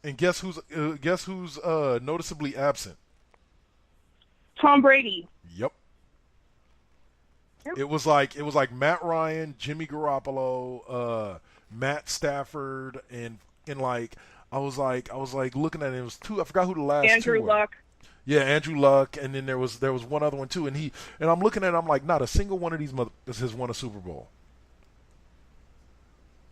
and guess who's noticeably absent? Tom Brady. Yep. It was like Matt Ryan, Jimmy Garoppolo, Matt Stafford, and like I was like looking at it. It was 2. I forgot who the last Andrew 2 were. Luck. Yeah, Andrew Luck, and then there was one other one too. And I'm looking at it, I'm like, not a single one of these motherfuckers has won a Super Bowl.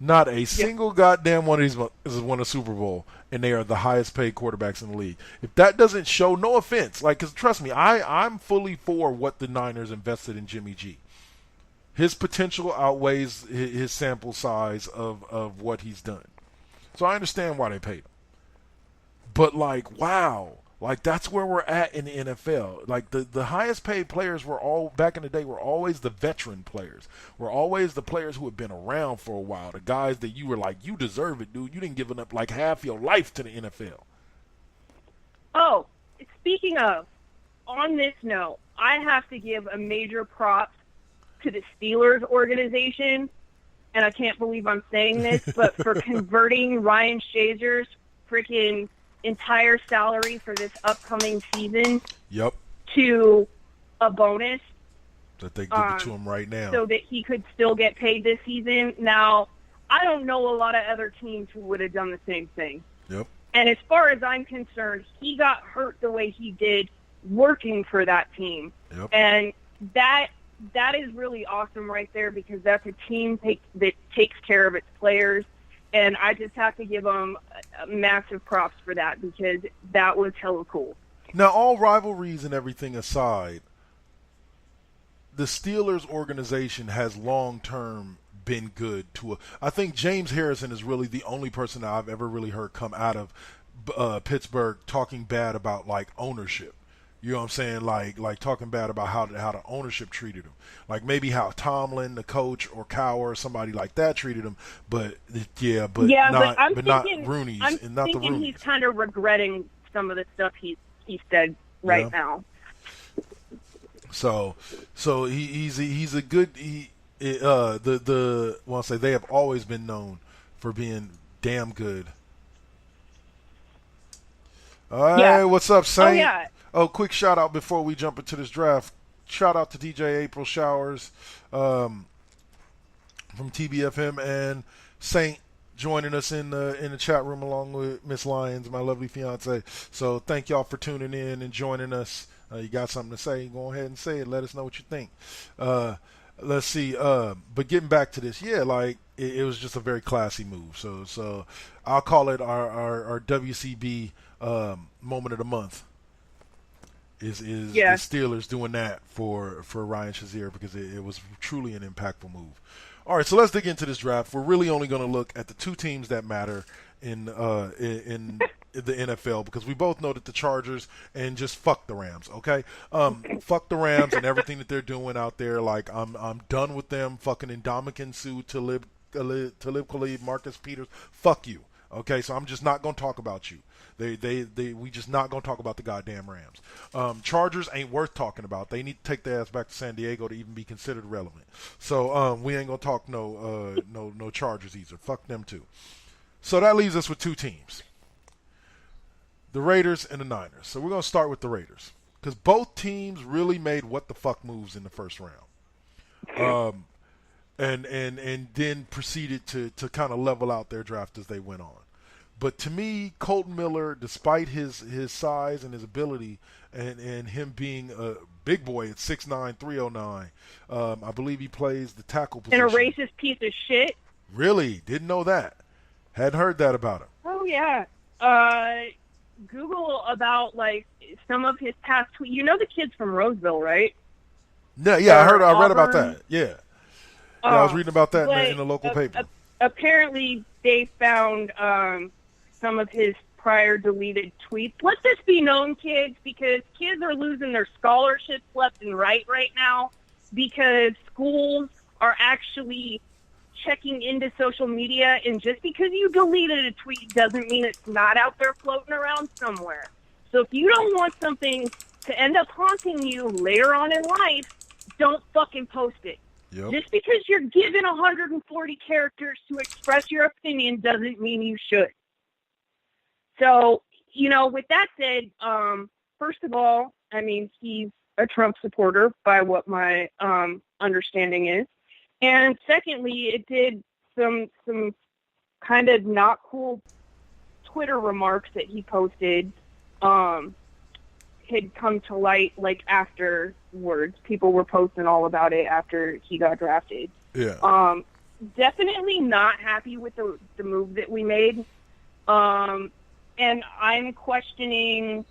Not a single goddamn one of these has won a Super Bowl, and they are the highest paid quarterbacks in the league. If that doesn't show, no offense, like, because trust me, I'm fully for what the Niners invested in Jimmy G. His potential outweighs his sample size of what he's done. So I understand why they paid him. But, like, wow. Like, that's where we're at in the NFL. Like, the highest paid players back in the day, were always the veteran players. Were always the players who had been around for a while. The guys that you were like, you deserve it, dude. You didn't give up, like, half your life to the NFL. Oh, speaking of, on this note, I have to give a major props to the Steelers organization, and I can't believe I'm saying this, but for converting Ryan Shazer's freaking entire salary for this upcoming season to a bonus. That they give it to him right now. So that he could still get paid this season. Now, I don't know a lot of other teams who would have done the same thing. Yep. And as far as I'm concerned, he got hurt the way he did working for that team. Yep. And that is really awesome right there, because that's a team that takes care of its players. And I just have to give them massive props for that, because that was hella cool. Now, all rivalries and everything aside, the Steelers organization has long-term been good to I think James Harrison is really the only person that I've ever really heard come out of Pittsburgh talking bad about, like, ownership. You know what I'm saying? Like talking bad about how the ownership treated him. Like maybe how Tomlin, the coach, or Cowher, or somebody like that treated him. But not Rooney's, and not the Rooney's. He's kind of regretting some of the stuff he said right now. So he's a good they have always been known for being damn good. All right, what's up, Saint? Oh, yeah. Oh, quick shout out before we jump into this draft. Shout out to DJ April Showers from TBFM, and Saint joining us in the chat room along with Miss Lyons, my lovely fiance. So thank y'all for tuning in and joining us. You got something to say? Go ahead and say it. Let us know what you think. Let's see. But getting back to this, it was just a very classy move. So I'll call it our WCB moment of the month. Is the Steelers doing that for Ryan Shazier, because it was truly an impactful move. All right, so let's dig into this draft. We're really only going to look at the two teams that matter in the NFL, because we both know that the Chargers, and just fuck the Rams, okay? Fuck the Rams and everything that they're doing out there. Like, I'm done with them. Fucking Ndamukong Suh, Talib Khalid, Marcus Peters. Fuck you, okay? So I'm just not going to talk about you. We just not going to talk about the goddamn Rams. Chargers ain't worth talking about. They need to take their ass back to San Diego to even be considered relevant. So we ain't going to talk no Chargers either. Fuck them too. So that leaves us with two teams, the Raiders and the Niners. So we're going to start with the Raiders, because both teams really made what the fuck moves in the first round. And then proceeded to kind of level out their draft as they went on. But to me, Colton Miller, despite his size and his ability, and him being a big boy at 6'9", 309, I believe he plays the tackle position. And a racist piece of shit. Really? Didn't know that. Hadn't heard that about him. Oh, yeah. Google about, like, some of his past tweets. You know the kids from Roseville, right? Yeah, I read about that. Yeah. I was reading about that in the local paper. Apparently, they found some of his prior deleted tweets. Let this be known, kids, because kids are losing their scholarships left and right now, because schools are actually checking into social media, and just because you deleted a tweet doesn't mean it's not out there floating around somewhere. So if you don't want something to end up haunting you later on in life, don't fucking post it. Yep. Just because you're given 140 characters to express your opinion doesn't mean you should. So, with that said, first of all, I mean, he's a Trump supporter by what my understanding is. And secondly, it did some kind of not cool Twitter remarks that he posted had come to light, like, afterwards. People were posting all about it after he got drafted. Yeah. Definitely not happy with the move that we made. And I'm questioning,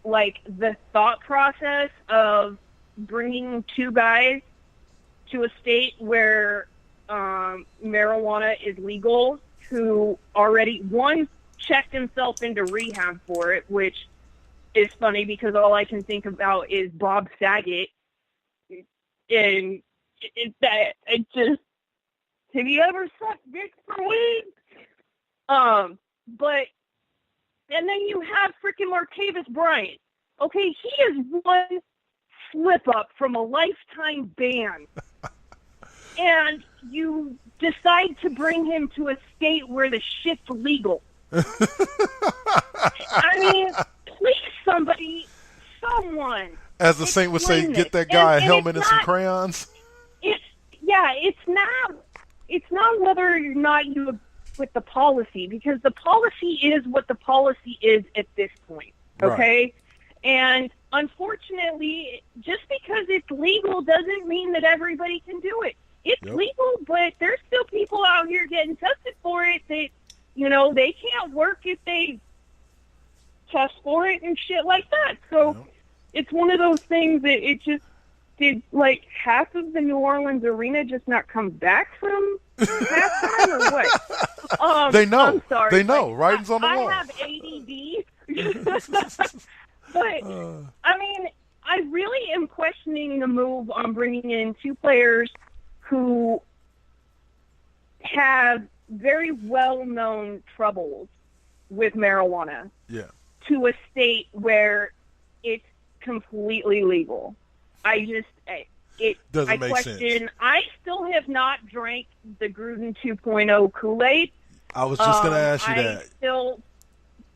like, the thought process of bringing two guys to a state where marijuana is legal, who already, one, checked himself into rehab for it, which is funny because all I can think about is Bob Saget. And it just, have you ever sucked dick for weed? And then you have freaking Martavis Bryant. Okay, he is one slip up from a lifetime ban. And you decide to bring him to a state where the shit's legal. I mean, please, someone. As the Saint would say, get that guy a helmet and some crayons. It's not whether or not you agree with the policy, because the policy is what the policy is at this point. Okay? Right. And unfortunately, just because it's legal doesn't mean that everybody can do it. It's legal, but there's still people out here getting tested for it that, they can't work if they test for it and shit like that. So it's one of those things that it just did, like, half of the New Orleans arena just not come back from halftime or what? They know. I'm sorry. They know. Writing's on the wall. I have ADD. But, I mean, I really am questioning the move on bringing in two players who have very well-known troubles with marijuana to a state where it's completely legal. I question. Sense. I still have not drank the Gruden 2.0 Kool-Aid. I was just going to ask you that.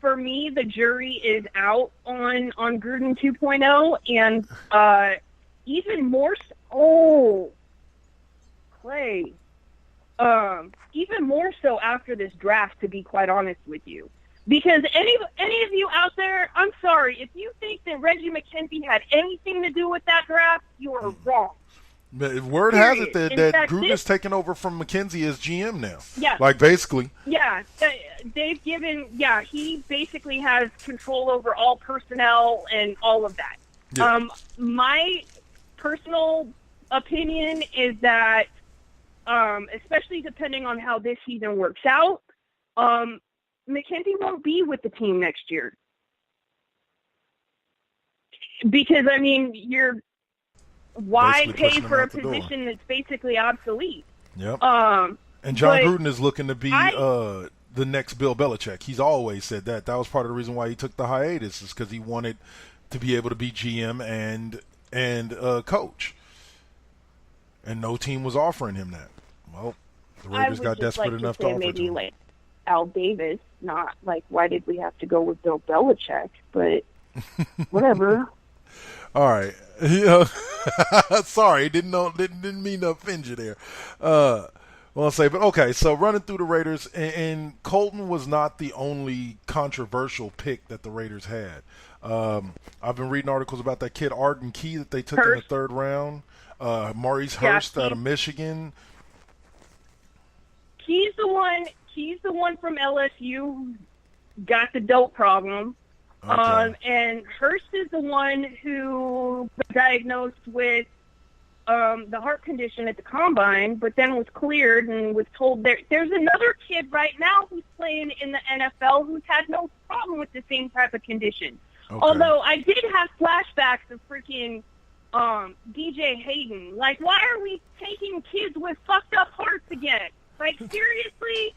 For me, the jury is out on Gruden 2.0, and even more so, Clay, even more so after this draft, to be quite honest with you. Because any of you out there, I'm sorry, if you think that Reggie McKenzie had anything to do with that draft, you are wrong. Word has it that Gruden is taking over from McKenzie as GM now. Yeah. Like, basically. Yeah. They've given, he basically has control over all personnel and all of that. Yeah. My personal opinion is that, especially depending on how this season works out, McKenzie won't be with the team next year. Because, I mean, why pay for a position that's basically obsolete? Yep. And John Gruden is looking to be the next Bill Belichick. He's always said that. That was part of the reason why he took the hiatus, is because he wanted to be able to be GM and coach. And no team was offering him that. Well, the Raiders got desperate enough to offer it to him. Like Al Davis, not like, why did we have to go with Bill Belichick? But whatever. All right. Sorry, didn't mean to offend you there. Well, but okay. So running through the Raiders, and Colton was not the only controversial pick that the Raiders had. I've been reading articles about that kid Arden Key that they took in the third round. Maurice Hurst out of Michigan. He's the one from LSU who got the dope problem. Okay. And Hurst is the one who was diagnosed with the heart condition at the combine, but then was cleared and was told there's another kid right now who's playing in the NFL who's had no problem with the same type of condition. Okay. Although I did have flashbacks of freaking DJ Hayden. Like, why are we taking kids with fucked up hearts again? Like, seriously?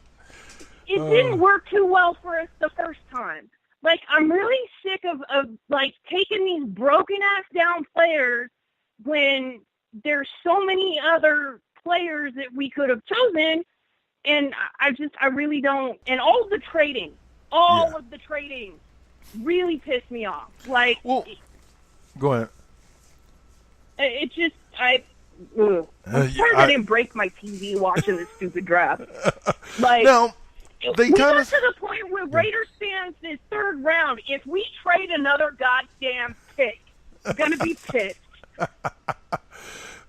It didn't work too well for us the first time. Like, I'm really sick of like, taking these broken-ass down players when there's so many other players that we could have chosen, and I really don't. And all of the trading really pissed me off. Like, well, go ahead. It just, I'm sorry I didn't break my TV watching this stupid draft. Like, no. We got to the point where Raiders fans, this third round, if we trade another goddamn pick, I'm going to be pissed.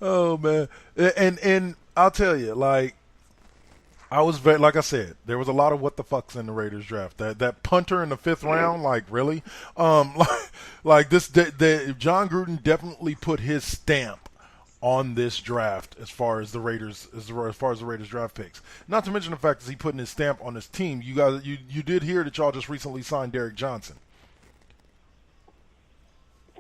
Oh, man. And I'll tell you, like, I was very, like I said, there was a lot of what the fucks in the Raiders draft. That punter in the fifth round, like, really? Like this, John Gruden definitely put his stamp on this draft as far as the Raiders draft picks. Not to mention the fact that he's putting his stamp on his team. You guys, you did hear that y'all just recently signed Derek Johnson.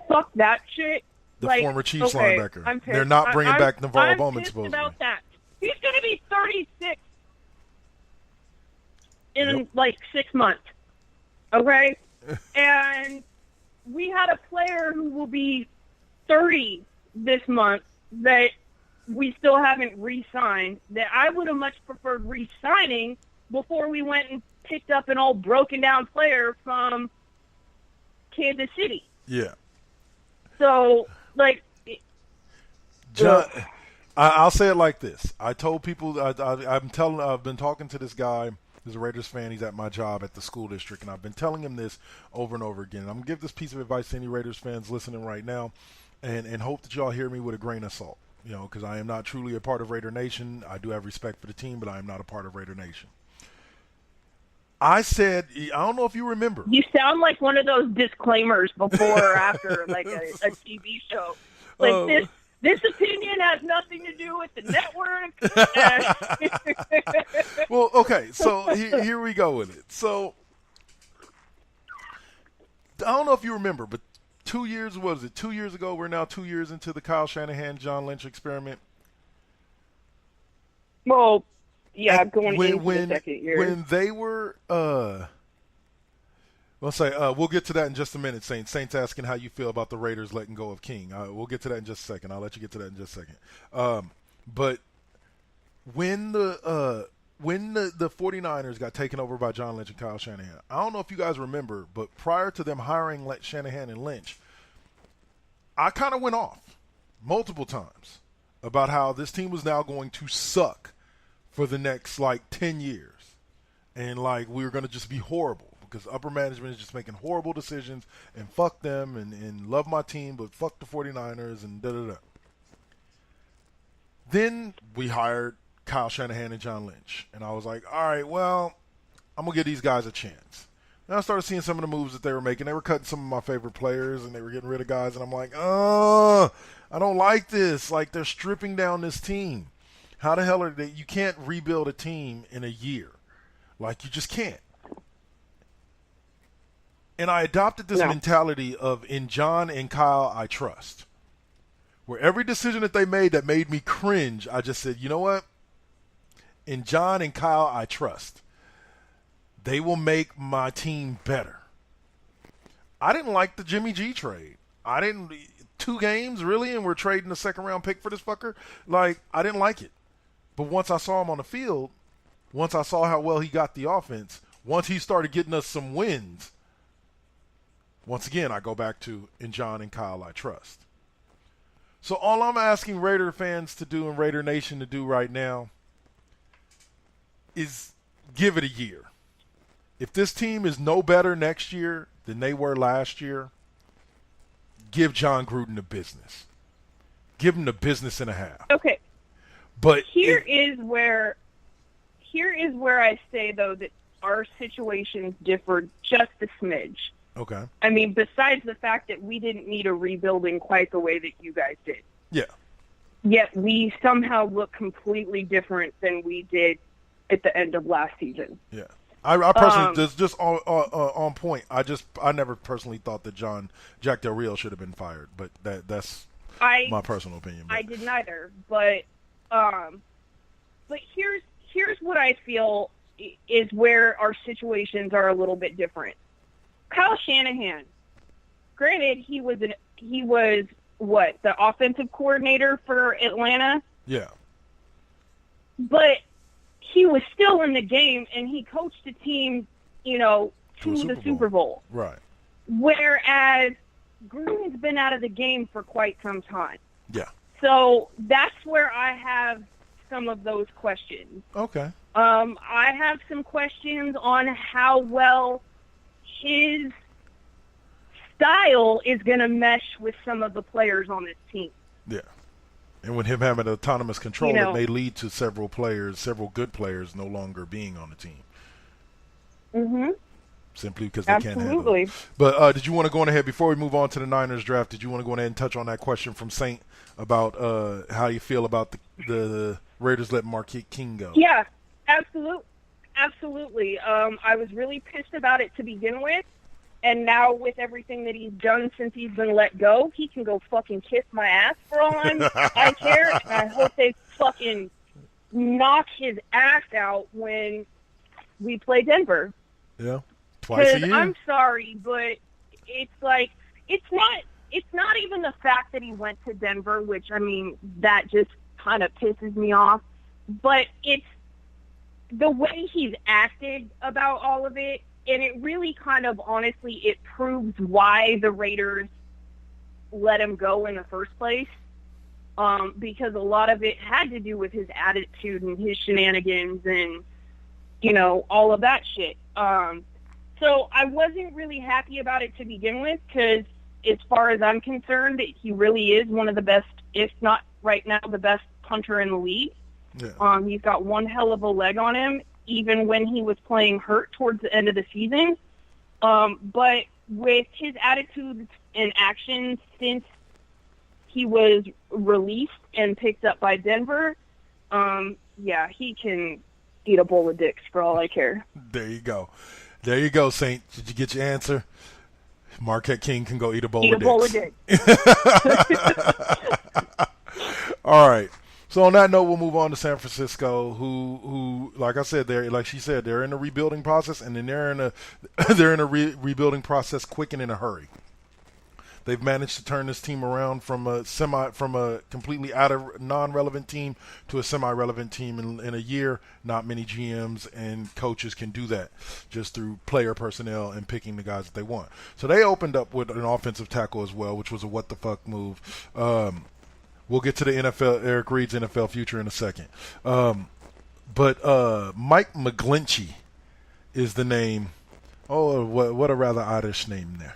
Fuck that shit. The former Chiefs linebacker. They're not bringing back Navarro Bowman, supposedly. About that. He's going to be 36 in like 6 months. Okay? And we had a player who will be 30 this month that we still haven't re-signed, that I would have much preferred re-signing before we went and picked up an old broken down player from Kansas City. Yeah. So, like, John, I'll say it like this. I told people I've been talking to this guy who's a Raiders fan. He's at my job at the school district, and I've been telling him this over and over again. I'm gonna give this piece of advice to any Raiders fans listening right now, and hope that y'all hear me with a grain of salt. You know, because I am not truly a part of Raider Nation. I do have respect for the team, but I am not a part of Raider Nation. I said, I don't know if you remember. You sound like one of those disclaimers before or after, like a TV show. Like, this opinion has nothing to do with the network. Well, okay, so here we go with it. So, I don't know if you remember, but 2 years, what was it, 2 years ago? We're now 2 years into the Kyle Shanahan, John Lynch experiment. Well, yeah, going into the second year. When they were, we'll get to that in just a minute, Saints. Saints asking how you feel about the Raiders letting go of King. We'll get to that in just a second. I'll let you get to that in just a second. But when the 49ers got taken over by John Lynch and Kyle Shanahan, I don't know if you guys remember, but prior to them hiring Shanahan and Lynch, I kind of went off multiple times about how this team was now going to suck for the next, 10 years. And, we were going to just be horrible because upper management is just making horrible decisions and fuck them and love my team, but fuck the 49ers and da-da-da. Then we hired Kyle Shanahan and John Lynch. And I was like, all right, well, I'm going to give these guys a chance. And I started seeing some of the moves that they were making. They were cutting some of my favorite players, and they were getting rid of guys. And I'm like, I don't like this. They're stripping down this team. How the hell are they? You can't rebuild a team in a year. You just can't. And I adopted this mentality of in John and Kyle, I trust. Where every decision that they made that made me cringe, I just said, you know what? In John and Kyle, I trust. They will make my team better. I didn't like the Jimmy G trade. 2 games, really, and we're trading a second-round pick for this fucker? I didn't like it. But once I saw him on the field, once I saw how well he got the offense, once he started getting us some wins, once again, I go back to in John and Kyle, I trust. So all I'm asking Raider fans to do and Raider Nation to do right now is give it a year. If this team is no better next year than they were last year, give John Gruden the business. Give him the business and a half. Okay. But here is where I say, though, that our situations differ just a smidge. Okay. I mean, besides the fact that we didn't need a rebuilding quite the way that you guys did. Yeah. Yet we somehow look completely different than we did at the end of last season. Yeah. I personally, just on point, I never personally thought that Jack Del Rio should have been fired, but that's my personal opinion. But. I did neither, but here's what I feel is where our situations are a little bit different. Kyle Shanahan, granted, he was the offensive coordinator for Atlanta? Yeah. But he was still in the game, and he coached a team, to the Super Bowl. Right. Whereas Gruden's been out of the game for quite some time. Yeah. So that's where I have some of those questions. Okay. I have some questions on how well his style is going to mesh with some of the players on this team. Yeah. And with him having autonomous control, it may lead to several good players, no longer being on the team. Mm-hmm. Simply because they can't handle it. But did you want to go on ahead, before we move on to the Niners draft, did you want to go ahead and touch on that question from Saint about how you feel about the Raiders letting Marquise King go? Yeah, absolutely. I was really pissed about it to begin with. And now with everything that he's done since he's been let go, he can go fucking kiss my ass for all I care. And I hope they fucking knock his ass out when we play Denver. Yeah, twice a year. I'm sorry, but it's like it's not even the fact that he went to Denver, which, I mean, that just kind of pisses me off, but it's the way he's acted about all of it, and it really kind of, honestly, it proves why the Raiders let him go in the first place, because a lot of it had to do with his attitude and his shenanigans and, you know, all of that shit. So I wasn't really happy about it to begin with, because as far as I'm concerned, he really is one of the best, if not right now, the best punter in the league. Yeah. He's got one hell of a leg on him, even when he was playing hurt towards the end of the season. But with his attitudes and actions since he was released and picked up by Denver, yeah, he can eat a bowl of dicks for all I care. There you go. There you go, Saint. Did you get your answer? Marquette King can go eat a bowl of dicks. All right. So on that note, we'll move on to San Francisco, who, like I said, like she said, they're in a rebuilding process, and then they're in a rebuilding process quick and in a hurry. They've managed to turn this team around from a completely non-relevant team to a semi-relevant team in a year. Not many GMs and coaches can do that just through player personnel and picking the guys that they want. So they opened up with an offensive tackle as well, which was a what the fuck move. We'll get to the NFL, Eric Reid's NFL future in a second. But Mike McGlinchey is the name. Oh, what a rather oddish name there.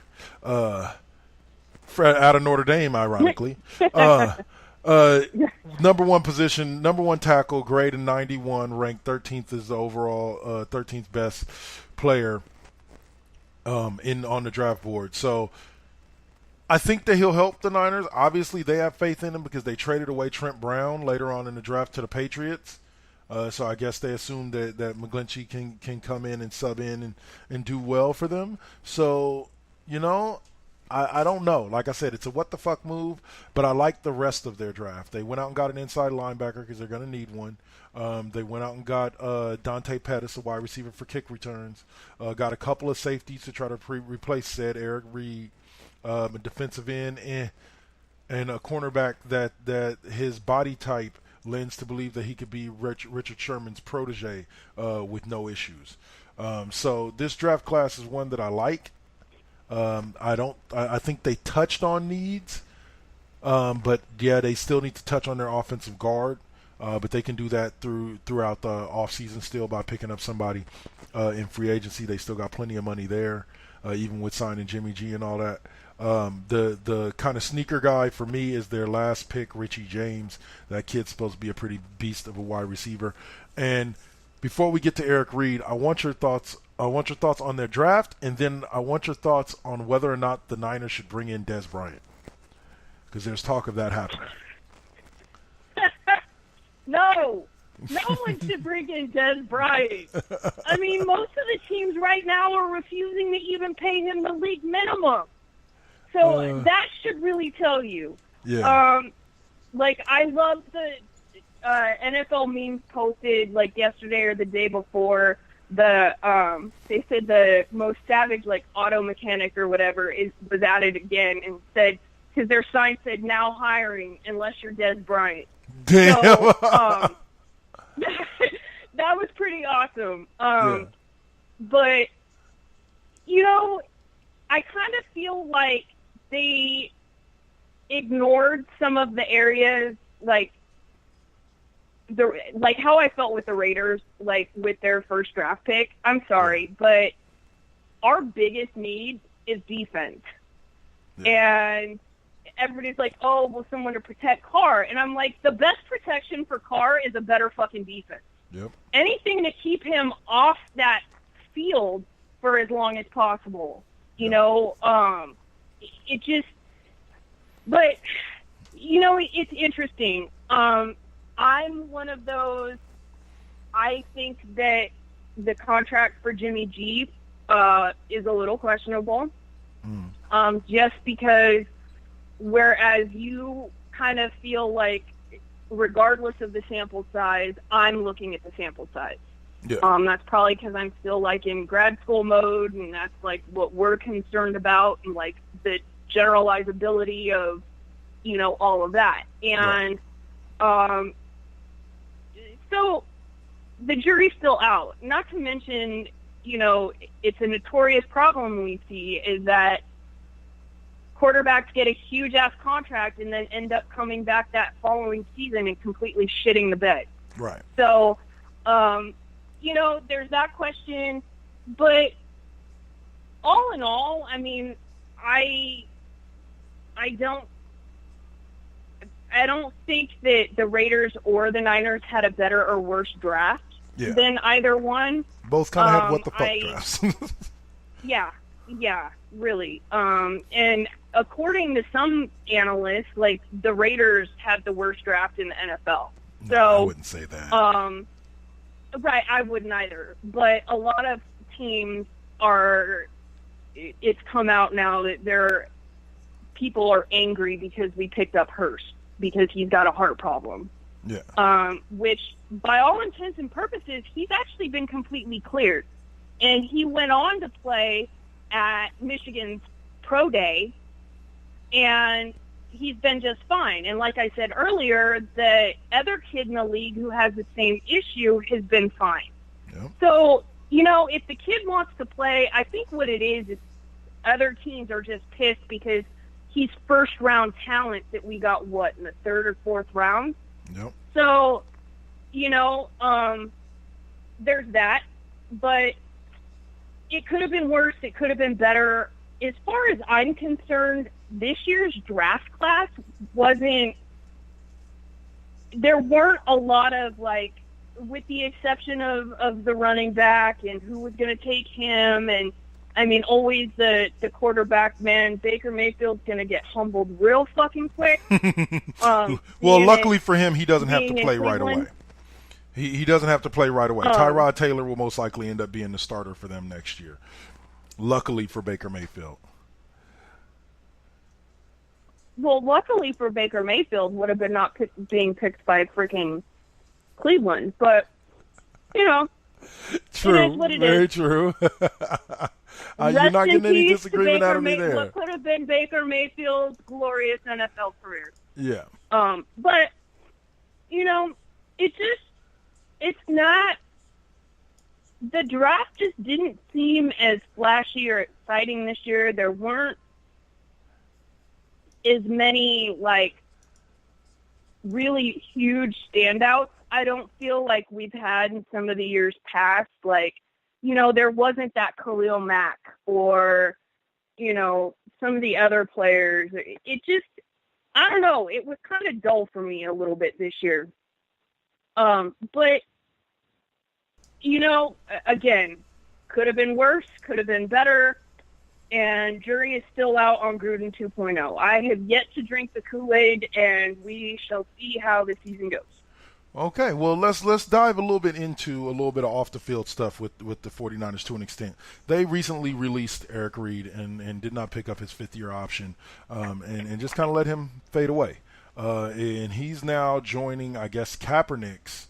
Out of Notre Dame, ironically. Number one tackle, grade in 91, ranked 13th as the overall 13th best player on the draft board. So I think that he'll help the Niners. Obviously, they have faith in him because they traded away Trent Brown later on in the draft to the Patriots. So I guess they assume that McGlinchey can come in and sub in and do well for them. So, you know, I don't know. Like I said, it's a what the fuck move, but I like the rest of their draft. They went out and got an inside linebacker because they're going to need one. They went out and got Dante Pettis, a wide receiver for kick returns. Got a couple of safeties to try to replace said Eric Reid, a defensive end, and a cornerback that his body type lends to believe that he could be Richard Sherman's protege with no issues. So this draft class is one that I like. I think they touched on needs, but yeah, they still need to touch on their offensive guard. But they can do that throughout the offseason still by picking up somebody in free agency. They still got plenty of money there, even with signing Jimmy G and all that. The kind of sneaker guy for me is their last pick, Richie James. That kid's supposed to be a pretty beast of a wide receiver. And before we get to Eric Reid, I want your thoughts on their draft, and then I want your thoughts on whether or not the Niners should bring in Dez Bryant, because there's talk of that happening. No one should bring in Dez Bryant. I mean, most of the teams right now are refusing to even pay him the league minimum. So that should really tell you. Yeah. Like, I love the NFL memes posted like yesterday or the day before. They said the most savage like auto mechanic or whatever was added again and said, because their sign said now hiring unless you're Dez Bryant. Damn. So, that was pretty awesome. Yeah. But you know, I kind of feel like they ignored some of the areas like how I felt with the Raiders, like with their first draft pick. I'm sorry, but our biggest need is defense. Yeah. And everybody's like, oh, well, someone to protect Carr. And I'm like, the best protection for Carr is a better fucking defense. Yep. Anything to keep him off that field for as long as possible. You know, it just, but, you know, it's interesting. I'm one of those, I think that the contract for Jimmy G is a little questionable. Just because whereas you kind of feel like regardless of the sample size, I'm looking at the sample size. Yeah. That's probably because I'm still like in grad school mode, and that's like what we're concerned about, and like the generalizability of, all of that. And so the jury's still out. Not to mention, it's a notorious problem we see is that quarterbacks get a huge-ass contract and then end up coming back that following season and completely shitting the bed. Right. So, there's that question. But all in all, I mean, I don't think that the Raiders or the Niners had a better or worse draft than either one. Both kind of had what the fuck drafts. Yeah, really. And according to some analysts, like, the Raiders had the worst draft in the NFL. No, I wouldn't say that. Right, I wouldn't either. But a lot of teams it's come out now that people are angry because we picked up Hurst because he's got a heart problem. Yeah. Which, by all intents and purposes, he's actually been completely cleared. And he went on to play at Michigan's Pro Day, and he's been just fine. And like I said earlier, the other kid in the league who has the same issue has been fine. Yep. So, if the kid wants to play, I think what it is other teams are just pissed because he's first-round talent that we got, in the third or fourth round? Yep. So, there's that. But it could have been worse. It could have been better. As far as I'm concerned, this year's draft class there weren't a lot of, with the exception of the running back and who was going to take him, and I mean, always the quarterback, man, Baker Mayfield's going to get humbled real fucking quick. Well, luckily for him, he doesn't have to play right away. He doesn't have to play right away. Tyrod Taylor will most likely end up being the starter for them next year. Luckily for Baker Mayfield. Well, luckily for Baker Mayfield would have been not being picked by freaking Cleveland, but true, it is what it very is. True. You're not getting any disagreement out of me there. What could have been Baker Mayfield's glorious NFL career? Yeah. But it's not. The draft just didn't seem as flashy or exciting this year. There weren't as many really huge standouts. I don't feel like we've had in some of the years past. There wasn't that Khalil Mack or, some of the other players. It just, I don't know. It was kind of dull for me a little bit this year. But, again, could have been worse, could have been better. And jury is still out on Gruden 2.0. I have yet to drink the Kool-Aid, and we shall see how the season goes. Okay, well, let's dive a little bit into a little bit of off-the-field stuff with the 49ers to an extent. They recently released Eric Reed and did not pick up his fifth-year option and just kind of let him fade away. And he's now joining, I guess, Kaepernick's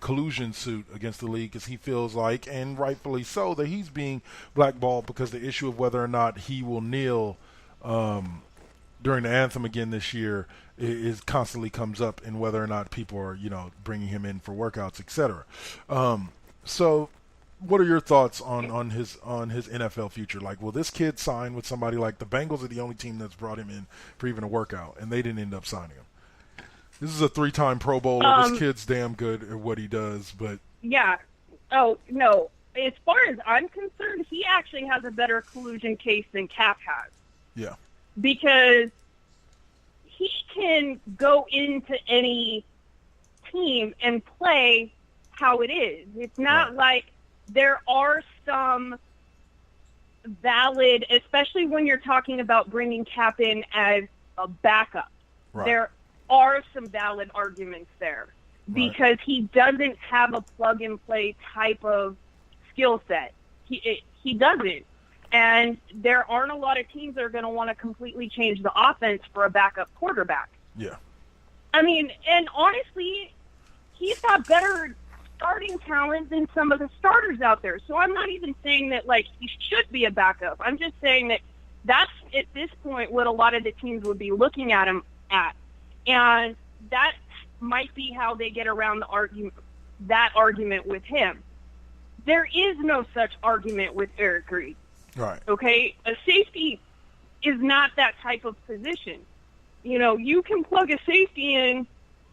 collusion suit against the league because he feels like, and rightfully so, that he's being blackballed because the issue of whether or not he will kneel during the anthem again this year is constantly comes up, and whether or not people are bringing him in for workouts, etc. So what are your thoughts on his NFL future? Will this kid sign with somebody? The Bengals are the only team that's brought him in for even a workout, and they didn't end up signing him. This is a 3-time Pro Bowler. This kid's damn good at what he does, but... Yeah. Oh, no. As far as I'm concerned, he actually has a better collusion case than Cap has. Yeah. Because he can go into any team and play how it is. It's not like there are some valid, especially when you're talking about bringing Cap in as a backup. Right. There are some valid arguments there because he doesn't have a plug-and-play type of skill set. He doesn't. And there aren't a lot of teams that are going to want to completely change the offense for a backup quarterback. Yeah. I mean, and honestly, he's got better starting talent than some of the starters out there. So I'm not even saying that, he should be a backup. I'm just saying that that's at this point what a lot of the teams would be looking at him at. And that might be how they get around that argument with him. There is no such argument with Eric Reed. Right. Okay? A safety is not that type of position. You know, you can plug a safety in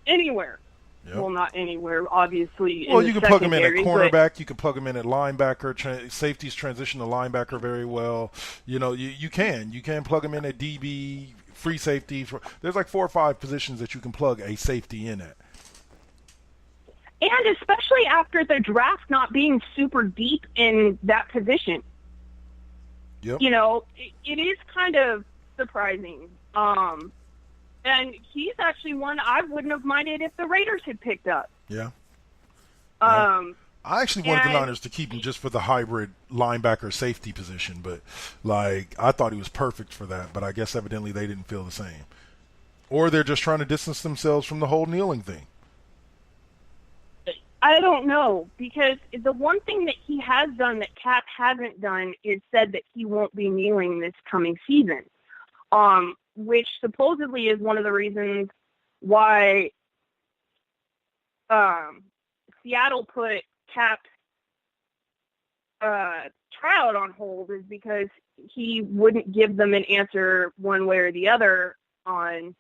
anywhere. Yep. Well, not anywhere, obviously. Well, you can plug him in at cornerback. but You can plug him in at linebacker. Safeties transition to linebacker very well. You know, you can plug him in at DB, free safety. There's like 4 or 5 positions that you can plug a safety in at. And especially after the draft not being super deep in that position. Yep. You know, it is kind of surprising. And he's actually one I wouldn't have minded if the Raiders had picked up. Yeah. I actually wanted the Niners to keep him just for the hybrid linebacker safety position, but like I thought he was perfect for that, but I guess evidently they didn't feel the same. Or they're just trying to distance themselves from the whole kneeling thing. I don't know, because the one thing that he has done that Cap hasn't done is said that he won't be kneeling this coming season. Which supposedly is one of the reasons why Seattle put Cap's tryout on hold, is because he wouldn't give them an answer one way or the other on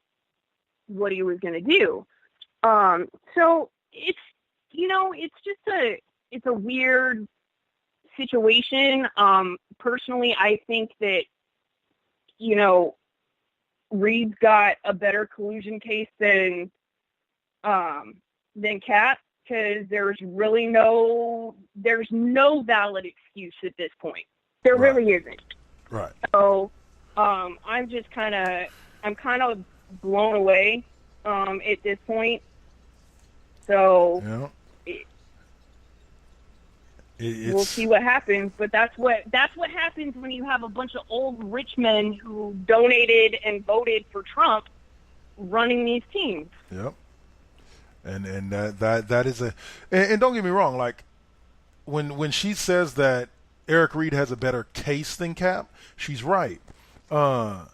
what he was going to do. So it's, you know, it's a weird situation. Personally, I think that, you know, Reed's got a better collusion case than Cap, because there's no valid excuse at this point. There really isn't. Right. So I'm kind of blown away at this point. So yeah. We'll see what happens, but that's what happens when you have a bunch of old rich men who donated and voted for Trump running these teams. Yep. And that is and don't get me wrong, like when she says that Eric Reed has a better case than Cap, she's right. On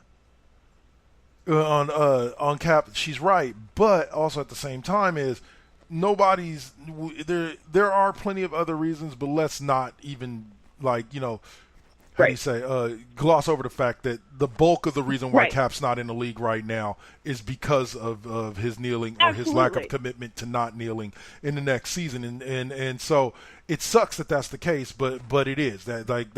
Cap, she's right, but also at the same time is nobody's there are plenty of other reasons, but let's not even, like, you know, how do you say, gloss over the fact that the bulk of the reason why Cap's not in the league right now is because of his kneeling or his lack of commitment to not kneeling in the next season. And so it sucks that that's the case, but it is. That, like,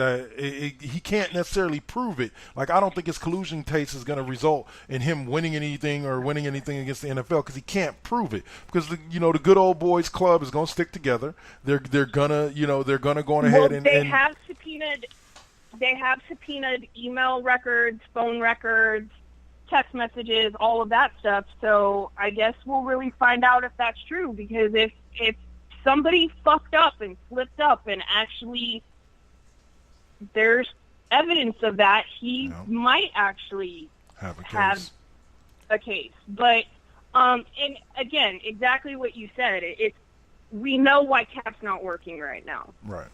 he can't necessarily prove it. Like, I don't think his collusion case is going to result in him winning anything against the NFL, because he can't prove it. Because, the good old boys club is going to stick together. They're gonna go on ahead and They have subpoenaed email records, phone records, text messages, all of that stuff. So I guess we'll really find out if that's true, because if somebody fucked up and slipped up and actually there's evidence of that, he might actually have a case. But and again, exactly what you said. We know why Cap's not working right now. Right.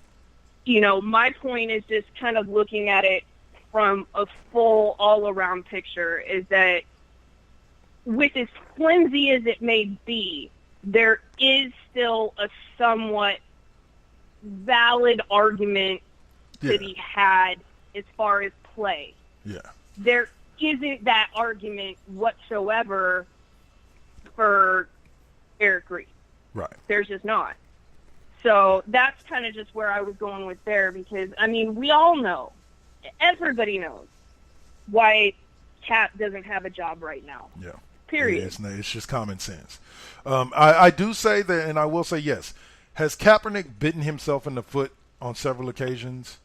You know, my point is just kind of looking at it from a full all-around picture, is that with as flimsy as it may be, there is still a somewhat valid argument that he had as far as play. Yeah. There isn't that argument whatsoever for Eric Reed. Right. There's just not. So that's kind of just where I was going with there, because, I mean, we all know, everybody knows why Cap doesn't have a job right now. Yeah. Period. It's just common sense. I do say that, and I will say yes. Has Kaepernick bitten himself in the foot on several occasions?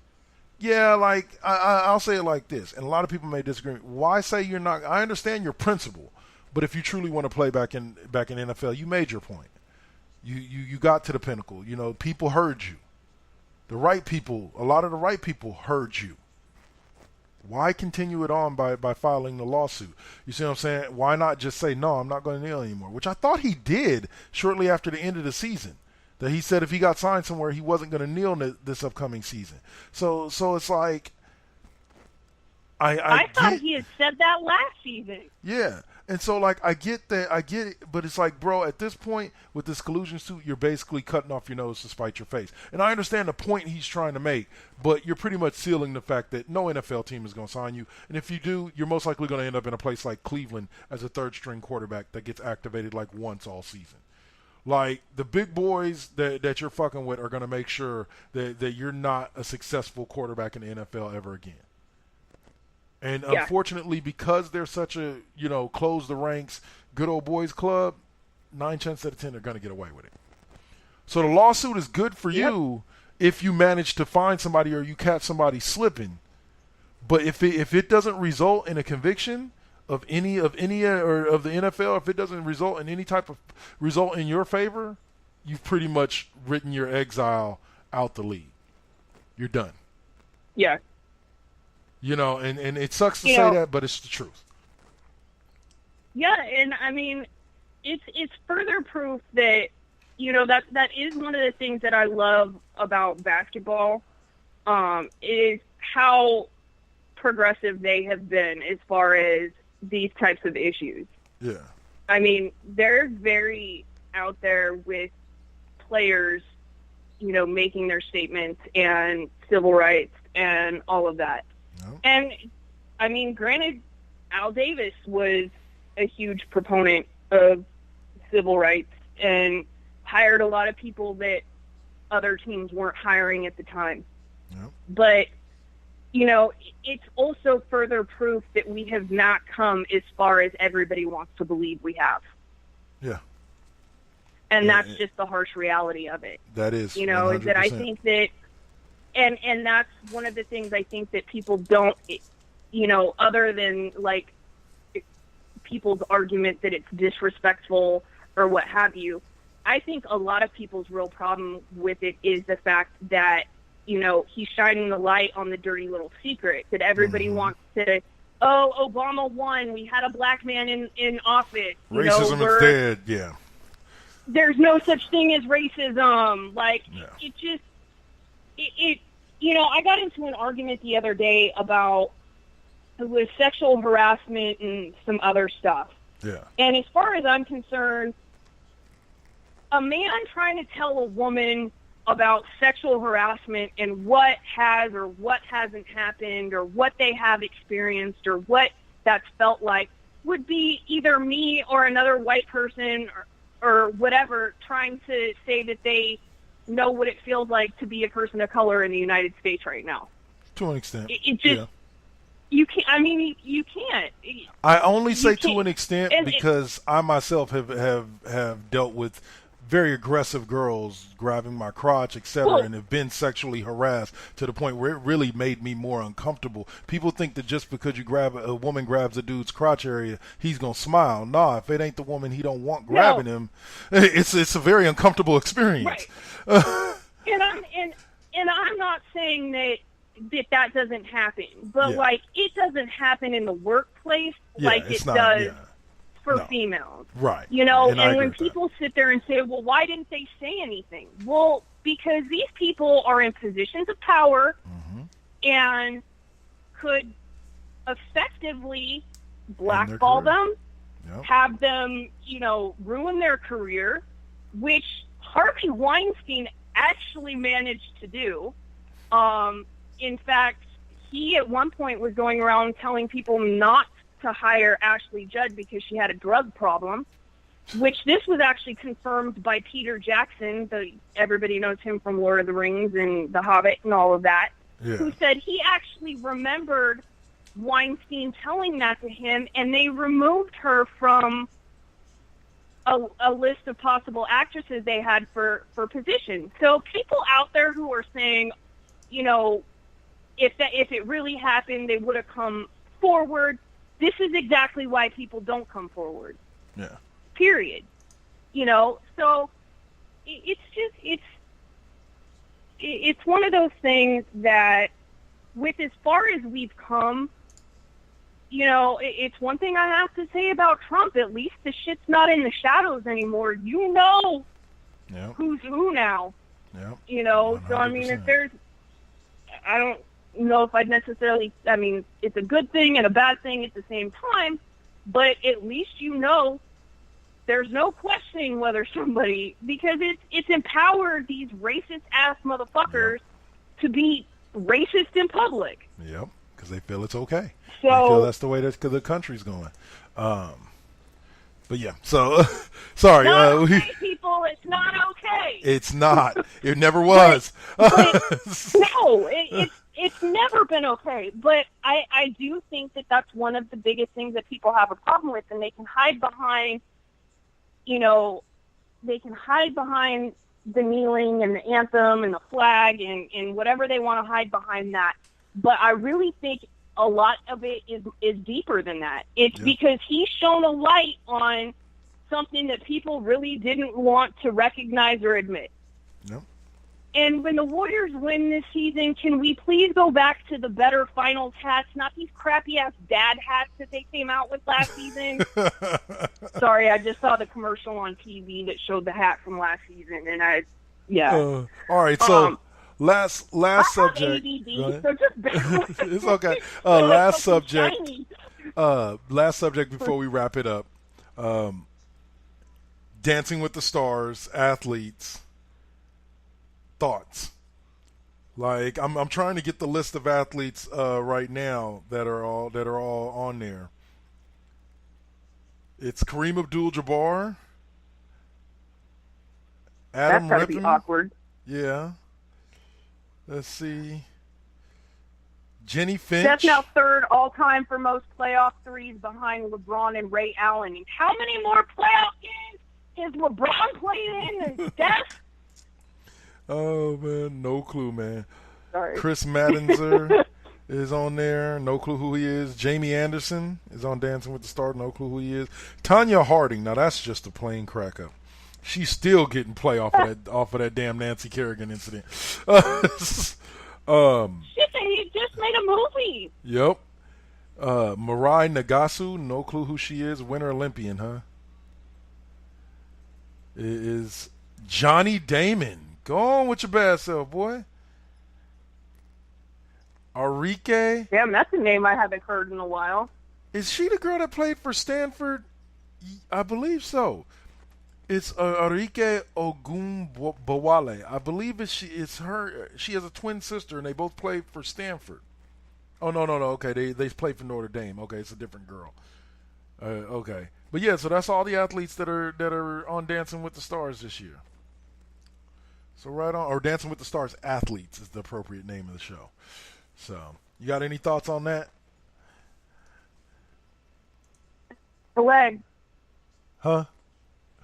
Yeah, like, I'll say it like this, and a lot of people may disagree. Why say you're not? I understand your principle, but if you truly want to play back in NFL, you made your point. You got to the pinnacle. You know, people heard you. A lot of the right people heard you. Why continue it on by filing the lawsuit? You see what I'm saying? Why not just say, no, I'm not going to kneel anymore? Which I thought he did shortly after the end of the season. That he said if he got signed somewhere, he wasn't going to kneel this upcoming season. So it's like, I thought he had said that last season. Yeah. And so, like, I get it, but it's like, bro, at this point, with this collusion suit, you're basically cutting off your nose to spite your face. And I understand the point he's trying to make, but you're pretty much sealing the fact that no NFL team is going to sign you. And if you do, you're most likely going to end up in a place like Cleveland as a third-string quarterback that gets activated like once all season. Like, the big boys that you're fucking with are going to make sure that you're not a successful quarterback in the NFL ever again. And unfortunately, because they're such a, close the ranks, good old boys club, 9 chances out of 10 they're going to get away with it. So the lawsuit is good for you if you manage to find somebody or you catch somebody slipping. But if it doesn't result in a conviction of any or of the NFL, if it doesn't result in any type of result in your favor, you've pretty much written your exile out the league. You're done. Yeah. And it sucks to say that, but it's the truth. Yeah, and I mean, it's further proof that, that is one of the things that I love about basketball, is how progressive they have been as far as these types of issues. Yeah. I mean, they're very out there with players, making their statements and civil rights and all of that. No. And, I mean, granted, Al Davis was a huge proponent of civil rights and hired a lot of people that other teams weren't hiring at the time. No. But, it's also further proof that we have not come as far as everybody wants to believe we have. Yeah. And that's just the harsh reality of it. That is, 100%. Is that I think that And that's one of the things I think that people don't, other than, like, people's argument that it's disrespectful or what have you, I think a lot of people's real problem with it is the fact that, he's shining the light on the dirty little secret that everybody wants to, Obama won, we had a black man in office. Racism is dead, yeah. There's no such thing as racism. Like, it just... I got into an argument the other day about it was sexual harassment and some other stuff. Yeah. And as far as I'm concerned, a man trying to tell a woman about sexual harassment and what has or what hasn't happened or what they have experienced or what that's felt like would be either me or another white person or whatever trying to say that they know what it feels like to be a person of color in the United States right now. To an extent. It just, you can't, you can't. I only say to an extent because I myself have dealt with very aggressive girls grabbing my crotch, etc., and have been sexually harassed to the point where it really made me more uncomfortable. People think that just because a woman grabs a dude's crotch area, he's gonna smile. Nah, if it ain't the woman he don't want grabbing him, it's a very uncomfortable experience. Right. and I'm not saying that doesn't happen, but like it doesn't happen in the workplace like it does. For females. Right. And when people sit there and say, well, why didn't they say anything? Well, because these people are in positions of power and could effectively blackball them, have them, ruin their career, which Harvey Weinstein actually managed to do. In fact, he at one point was going around telling people not to hire Ashley Judd because she had a drug problem, which this was actually confirmed by Peter Jackson. Everybody knows him from Lord of the Rings and The Hobbit and all of that, who said he actually remembered Weinstein telling that to him, and they removed her from a list of possible actresses they had for positions. So people out there who are saying, if it really happened, they would have come forward. This is exactly why people don't come forward. Yeah. Period. So it's one of those things that with as far as we've come, it's one thing I have to say about Trump. At least the shit's not in the shadows anymore. Who's who now. Yeah. 100%. So I mean, if there's, know if I'd necessarily, I mean, it's a good thing and a bad thing at the same time, but at least you know there's no questioning whether somebody, because it's empowered these racist-ass motherfuckers to be racist in public. Yep, because they feel it's okay. So, they feel that's the way that the country's going. But yeah, so sorry. Not okay, people. It's not okay. It's not. It never was. No, it's never been okay. But I do think that that's one of the biggest things that people have a problem with, and they can hide behind, they can hide behind the kneeling and the anthem and the flag and whatever they want to hide behind that. But I really think a lot of it is deeper than that. It's because he's shown a light on something that people really didn't want to recognize or admit. Yep. And when the Warriors win this season, can we please go back to the better finals hats, not these crappy-ass dad hats that they came out with last season? Sorry, I just saw the commercial on TV that showed the hat from last season, and all right, so last subject. ADD, so just it's okay. Last subject before we wrap it up. Dancing with the Stars athletes. Thoughts? Like I'm trying to get the list of athletes right now that are all on there. It's Kareem Abdul-Jabbar, Adam That's gotta Rippon. be awkward. Yeah. Let's see. Jenny Finch. That's now third all-time for most playoff threes behind LeBron and Ray Allen. And how many more playoff games is LeBron playing in than Steph? Oh, man. No clue, man. Sorry. Chris Maddenzer is on there. No clue who he is. Jamie Anderson is on Dancing with the Stars. No clue who he is. Tanya Harding. Now, that's just a plain crack up. She's still getting play off of that damn Nancy Kerrigan incident. Shit, he just made a movie. Yep. Mirai Nagasu, no clue who she is. Winter Olympian, huh? It is Johnny Damon. Go on with your bad self, boy. Arike. Damn, that's a name I haven't heard in a while. Is she the girl that played for Stanford? I believe so. It's Arike Ogunbowale. I believe it's her. She has a twin sister, and they both played for Stanford. Oh, no. Okay, they played for Notre Dame. Okay, it's a different girl. Okay. But, yeah, so that's all the athletes that are on Dancing with the Stars this year. So right on. Or Dancing with the Stars athletes is the appropriate name of the show. So, you got any thoughts on that? The leg. Huh?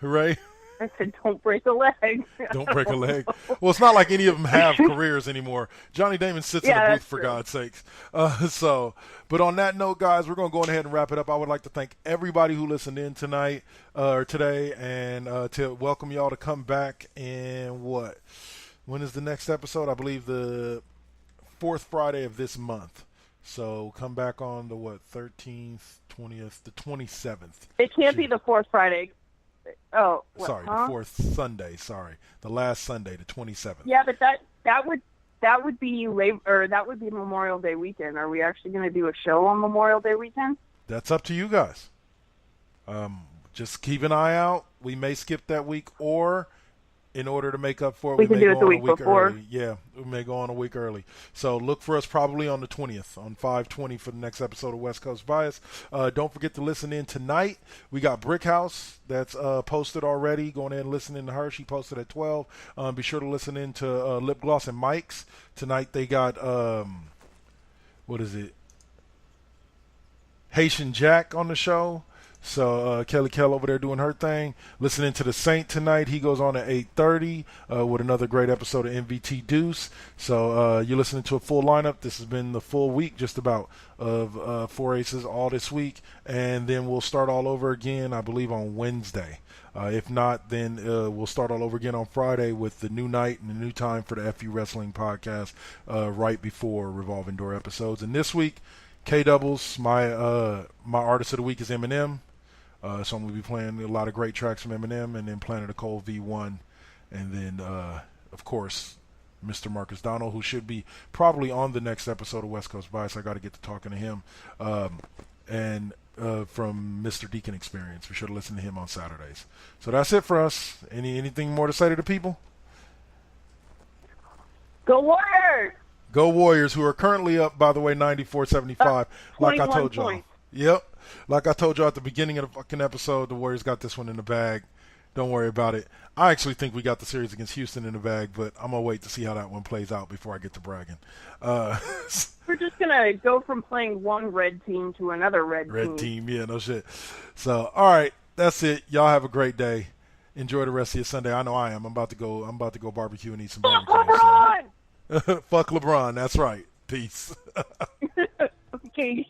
Hooray. I said, don't break a leg. Don't break a leg. Well, it's not like any of them have careers anymore. Johnny Damon sits in a booth, for God's sakes. But on that note, guys, we're going to go ahead and wrap it up. I would like to thank everybody who listened in tonight or today, and to welcome y'all to come back. And when is the next episode? I believe the fourth Friday of this month. So come back on the 13th, 20th, the 27th. It can't be the fourth Friday. Oh, sorry, the fourth Sunday. Sorry, the last Sunday, the 27th. Yeah, but that would be Memorial Day weekend. Are we actually going to do a show on Memorial Day weekend? That's up to you guys. Just keep an eye out. We may skip that week, or in order to make up for it, we can may do go it the on week a week before. early. Yeah, we may go on a week early. So look for us probably on the 20th, on 5/20 for the next episode of West Coast Bias. Don't forget to listen in tonight. We got Brick House that's posted already. Go ahead and listen in to her. She posted at 12. Be sure to listen in to Lip Gloss and Mike's. Tonight they got, Haitian Jack on the show. So Kelly Kell over there doing her thing. Listening to The Saint tonight. He goes on at 8:30 with another great episode of MVT Deuce. So you're listening to a full lineup. This has been the full week just about of Four Aces all this week. And then we'll start all over again, I believe, on Wednesday. If not, then we'll start all over again on Friday with the new night and the new time for the FU Wrestling podcast right before Revolving Door episodes. And this week, K-Doubles, my artist of the week is Eminem. So I'm going to be playing a lot of great tracks from Eminem, and then Planet of Cold V1. And then, of course, Mr. Marcus Donald, who should be probably on the next episode of West Coast Bias. I got to get to talking to him. And from Mr. Deacon Experience. Be sure to listen to him on Saturdays. So that's it for us. Anything more to say to the people? Go Warriors! Go Warriors, who are currently up, by the way, 94-75. Like I told y'all. Points. Yep. Like I told y'all at the beginning of the fucking episode, the Warriors got this one in the bag. Don't worry about it. I actually think we got the series against Houston in the bag, but I'm going to wait to see how that one plays out before I get to bragging. We're just going to go from playing one red team to another red team. Red team, yeah, no shit. So, all right, that's it. Y'all have a great day. Enjoy the rest of your Sunday. I know I am. I'm about to go barbecue and eat some Fuck barbecue. LeBron! So. Fuck LeBron. That's right. Peace. Okay.